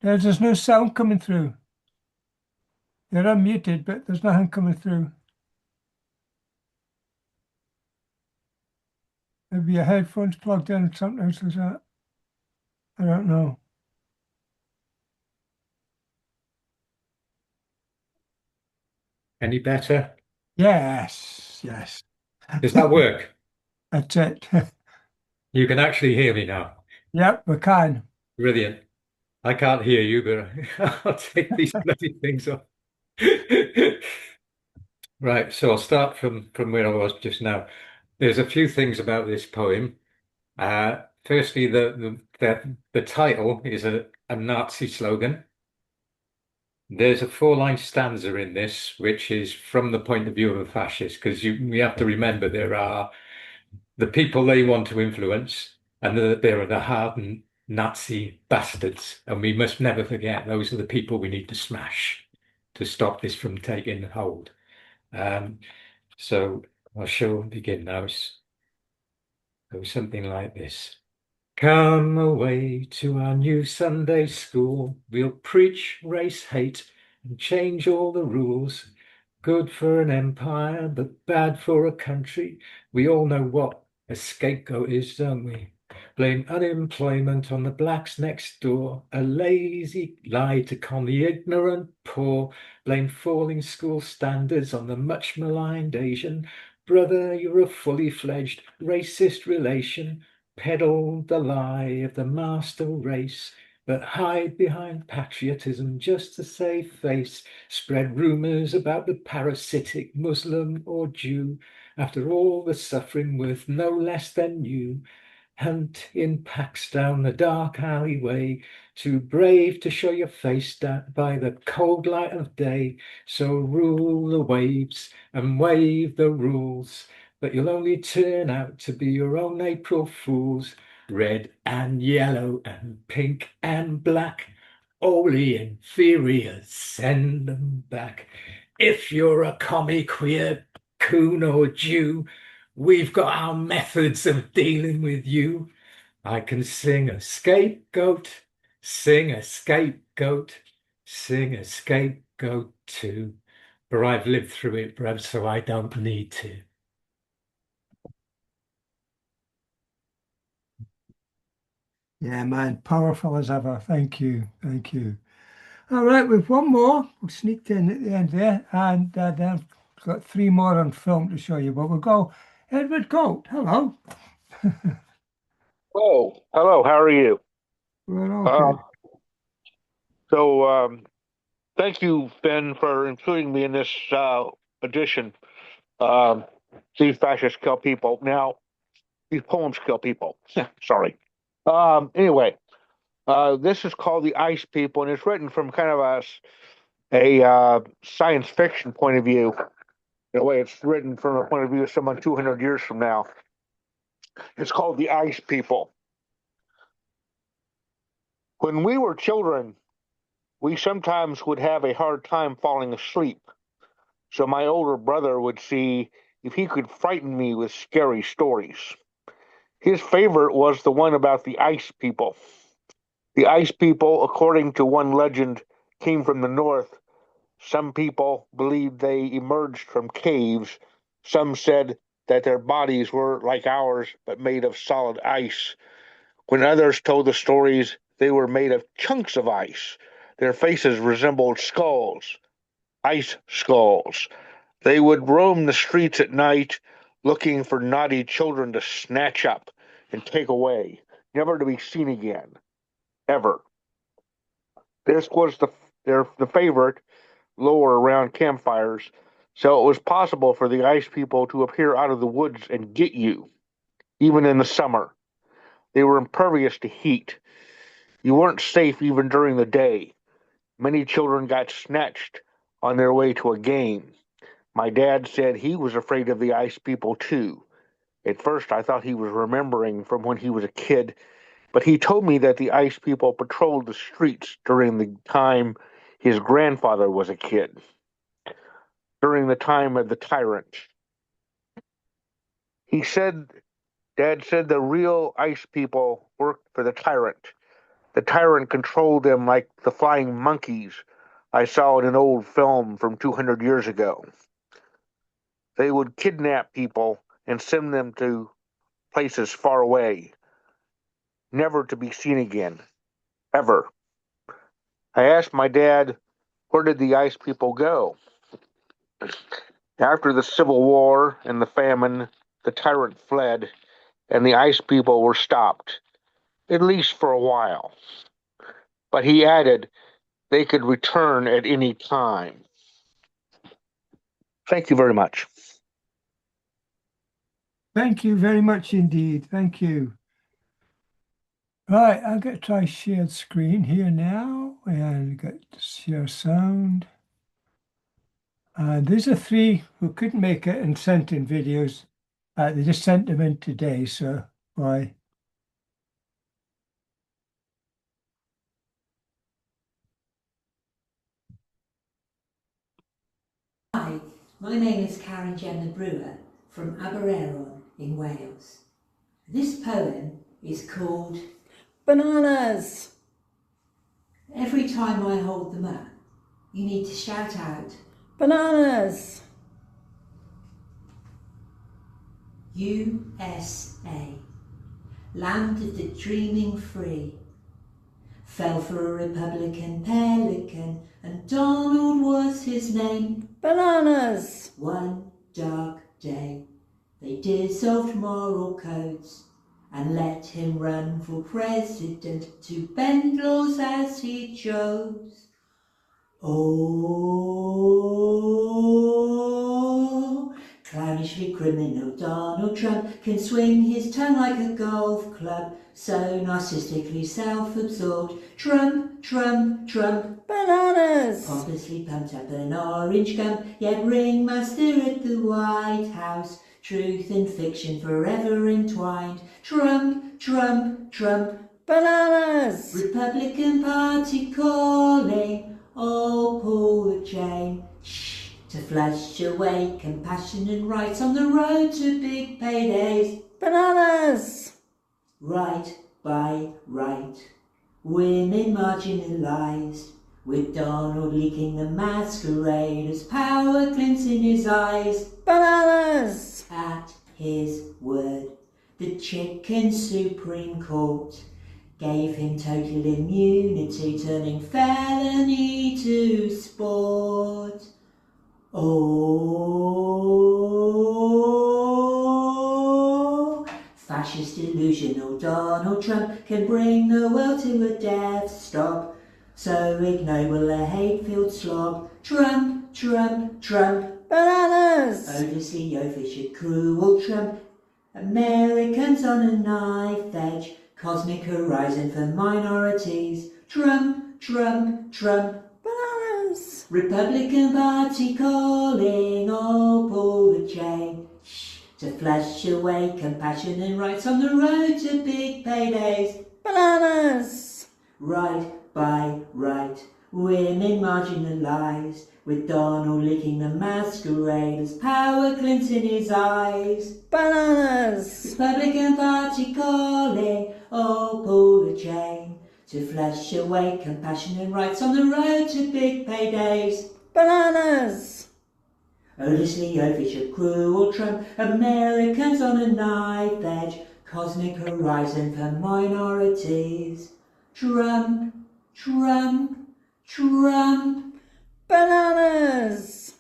There's no sound coming through. You're unmuted, but there's nothing coming through. Maybe your headphones plugged in or something like that. I don't know. Any better? Yes, yes. Does that work? That's it. You can actually hear me now. Yep, we can. Brilliant. I can't hear you, but I'll take these bloody things off. Right, so I'll start from where I was just now. There's a few things about this poem. Firstly, the title is a Nazi slogan. There's a four-line stanza in this, which is from the point of view of a fascist, because we have to remember there are the people they want to influence, and there are the hardened Nazi bastards, and we must never forget those are the people we need to smash to stop this from taking hold. So I shall begin now. So something like this. Come away to our new Sunday school. We'll preach race hate and change all the rules. Good for an empire, but bad for a country. We all know what a scapegoat is, don't we? Blame unemployment on the blacks next door, a lazy lie to con the ignorant poor. Blame falling school standards on the much maligned Asian. Brother, you're a fully fledged racist relation. Peddle the lie of the master race, but hide behind patriotism just to save face. Spread rumors about the parasitic Muslim or Jew. After all the suffering worth no less than you. hunt in packs down the dark alleyway, too brave to show your face by the cold light of day. So rule the waves and wave the rules, but you'll only turn out to be your own April Fools. Red and yellow and pink and black, all the inferiors, send them back. If you're a commie, queer, coon or Jew, we've got our methods of dealing with you. I can sing a scapegoat, sing a scapegoat, sing a scapegoat too. But I've lived through it, bruv, so I don't need to. Yeah, man, powerful as ever. Thank you. Thank you. All right, we've one more. We sneaked in at the end there, and then we've got three more on film to show you. But we'll go. Edward Goat, hello. Oh, hello. How are you? We're all good. Thank you, Ben, for including me in this edition. These fascists kill people. Now, these poems kill people. Sorry. Anyway, this is called The Ice People, and it's written from kind of a science fiction point of view. In a way, it's written from a point of view of someone 200 years from now. It's called The Ice People. When we were children, we sometimes would have a hard time falling asleep. So my older brother would see if he could frighten me with scary stories. His favorite was the one about the ice people. The ice people, according to one legend, came from the north. Some people believed they emerged from caves. Some said that their bodies were like ours, but made of solid ice. When others told the stories, they were made of chunks of ice. Their faces resembled skulls, ice skulls. They would roam the streets at night, looking for naughty children to snatch up and take away, never to be seen again, ever. This was the favorite lore around campfires, so it was possible for the ice people to appear out of the woods and get you, even in the summer. They were impervious to heat. You weren't safe even during the day. Many children got snatched on their way to a game. My dad said he was afraid of the ice people too. At first, I thought he was remembering from when he was a kid, but he told me that the ice people patrolled the streets during the time his grandfather was a kid, during the time of the tyrant. He said, Dad said the real ice people worked for the tyrant. The tyrant controlled them like the flying monkeys I saw in an old film from 200 years ago. They would kidnap people and send them to places far away, never to be seen again, ever. I asked my dad, where did the ice people go? After the Civil War and the famine, the tyrant fled, and the ice people were stopped, at least for a while. But he added they could return at any time. Thank you very much. Thank you very much indeed. Thank you. Right, I'll get to try shared screen here now and get to share sound. These are three who couldn't make it and sent in videos. They just sent them in today, so I Hi, my name is Karen Jenner Brewer from Abereron in Wales. This poem is called Bananas. Every time I hold them up, you need to shout out, Bananas! USA, land of the dreaming free, fell for a Republican pelican, and Donald was his name. Bananas! One dark day, they dissolved moral codes and let him run for president to bend laws as he chose. Oh, Clownishly criminal Donald Trump can swing his tongue like a golf club, so narcissistically self-absorbed. Trump, Trump, Trump, bananas! Pompously pumped up an orange gum, yet ringmaster at the White House. Truth and fiction forever entwined. Trump, Trump, Trump, bananas! Republican Party calling, oh poor Jane. Shh. To flush away compassion and rights on the road to big paydays. Bananas! Right by right. Women marginalised, with Donald leaking the masquerade as power glints in his eyes. Bananas! At his word, the chicken Supreme Court gave him total immunity, turning felony to sport. Oh, fascist delusional Donald Trump can bring the world to a death stop. So ignoble a hate-filled slob. Trump, Trump, Trump, bananas! Odiously oafish a cruel Trump. Americans on a knife edge. Cosmic horizon for minorities. Trump, Trump, Trump, bananas! Republican Party calling, oh pull the chain. Shh. To flush away compassion and rights on the road to big paydays. Bananas! Right by right, women marginalised, with Donald licking the masquerade as power glints in his eyes. Bananas! Republican Party calling, oh pull the chain. To flush away compassion and rights on the road to big paydays. Bananas! Odiously oafish a cruel Trump, Americans on a knife edge, cosmic horizon for minorities. Trump, Trump, Trump, bananas!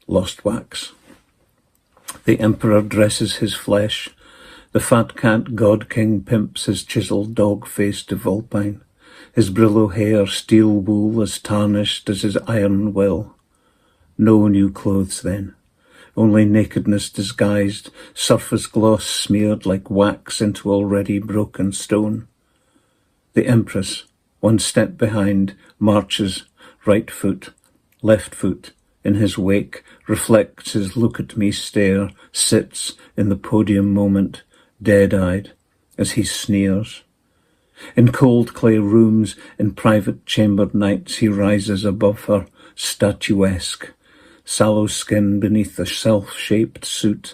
Lost wax. The emperor dresses his flesh. The fat cat god king pimps his chiselled dog face to vulpine. His Brillo hair steel wool as tarnished as his iron will. No new clothes then. Only nakedness disguised, surface gloss smeared like wax into already broken stone. The empress, one step behind, marches, right foot, left foot, in his wake, reflects his look-at-me stare, sits in the podium moment, dead-eyed, as he sneers. In cold clay rooms, in private chambered nights, he rises above her, statuesque, sallow skin beneath a self-shaped suit,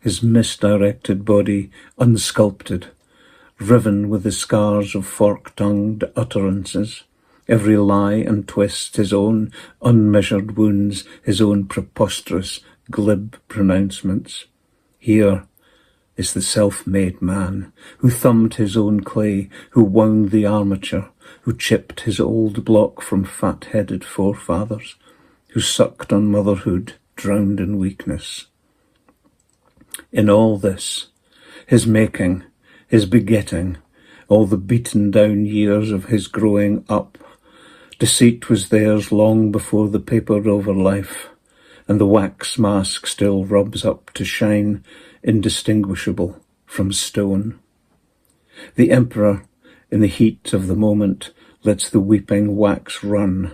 his misdirected body unsculpted, riven with the scars of fork-tongued utterances, every lie and twist his own unmeasured wounds, his own preposterous, glib pronouncements. Here is the self-made man, who thumbed his own clay, who wound the armature, who chipped his old block from fat-headed forefathers, who sucked on motherhood, drowned in weakness. In all this, his making, his begetting, all the beaten-down years of his growing up, deceit was theirs long before the paper over life, and the wax mask still rubs up to shine, indistinguishable from stone. The emperor, in the heat of the moment, lets the weeping wax run.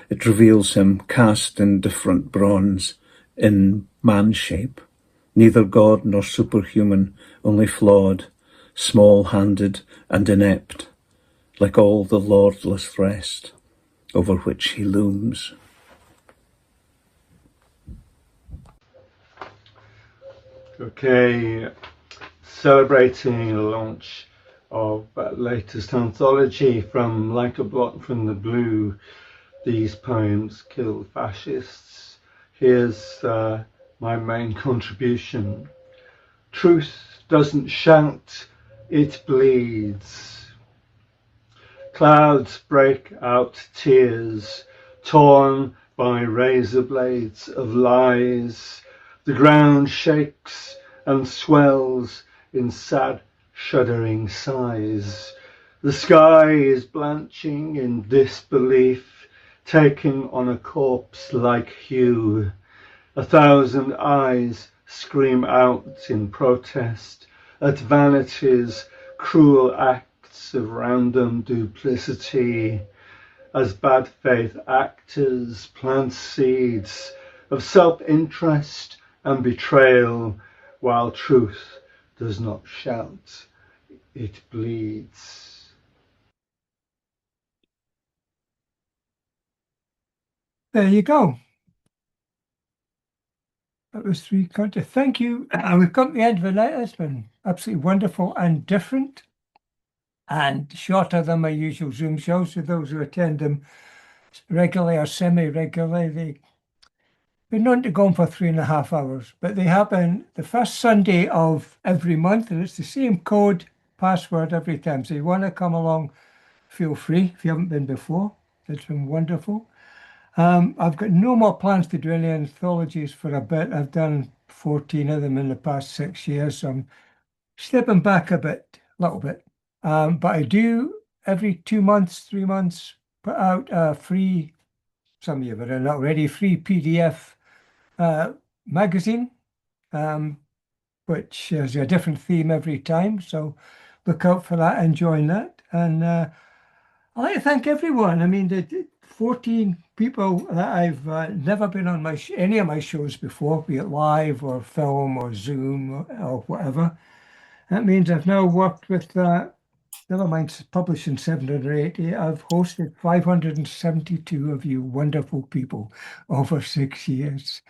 It reveals him cast in different bronze, in man shape, neither god nor superhuman, only flawed, small-handed and inept, like all the lordless rest over which he looms. Okay, celebrating the launch of latest anthology from Like a Blot from the Blue, These Poems Kill Fascists. Here's my main contribution. Truth doesn't shout, it bleeds. Clouds break out tears, torn by razor blades of lies. The ground shakes and swells in sad, shuddering sighs. The sky is blanching in disbelief, taking on a corpse-like hue. 1,000 eyes scream out in protest at vanity's cruel acts of random duplicity, as bad faith actors plant seeds of self-interest and betrayal, while truth does not shout, it bleeds. There you go. That was 3 countries. Thank you. We've come to the end of the night. It's been absolutely wonderful and different and shorter than my usual Zoom shows. For those who attend them regularly or semi-regularly, they've been known to go on for 3.5 hours, but they happen the first Sunday of every month, and it's the same code, password every time. So you want to come along, feel free if you haven't been before. It's been wonderful. I've got no more plans to do any anthologies for a bit. I've done 14 of them in the past 6 years, so I'm stepping back a little bit. But I do every 2 months, 3 months, put out a free, some of you have it already, free PDF magazine, which has a different theme every time. So look out for that and join that. And I'd like to thank everyone. I mean, the 14 people that I've never been on any of my shows before, be it live or film or Zoom or whatever. That means I've now worked with, never mind publishing 780, I've hosted 572 of you wonderful people over 6 years.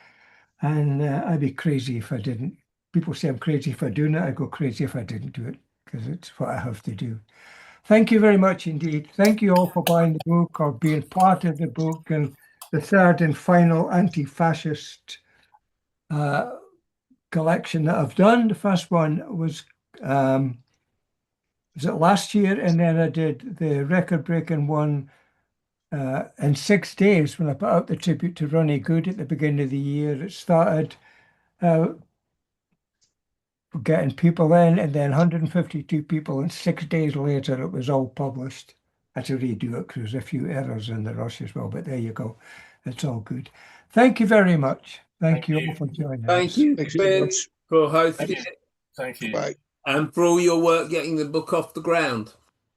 And I'd be crazy if I didn't. People say I'm crazy for doing it. I'd go crazy if I didn't do it, because it's what I have to do. Thank you very much indeed. Thank you all for buying the book or being part of the book and the third and final anti-fascist collection that I've done. The first one was it last year? And then I did the record-breaking one in 6 days when I put out the tribute to Ronnie Good at the beginning of the year. It started getting people in, and then 152 people, and 6 days later it was all published. I had to redo it because there's a few errors in the rush as well, but there you go. It's all good. Thank you very much. Thank you all for joining Thank us. you, Ben, for hosting it. Thank you. Bye. And for all your work getting the book off the ground.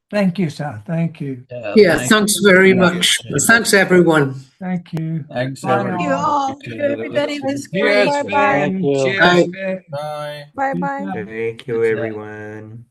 Thank you, sir. Thank you. Yeah, thanks very much. Thanks, everyone. Thank you. Thanks, Bye everyone. You all. Thank you. Everybody was Cheers, great. Bye-bye. Finn. Thank you. Cheers, Bye. Finn. Bye-bye. Thank you, everyone.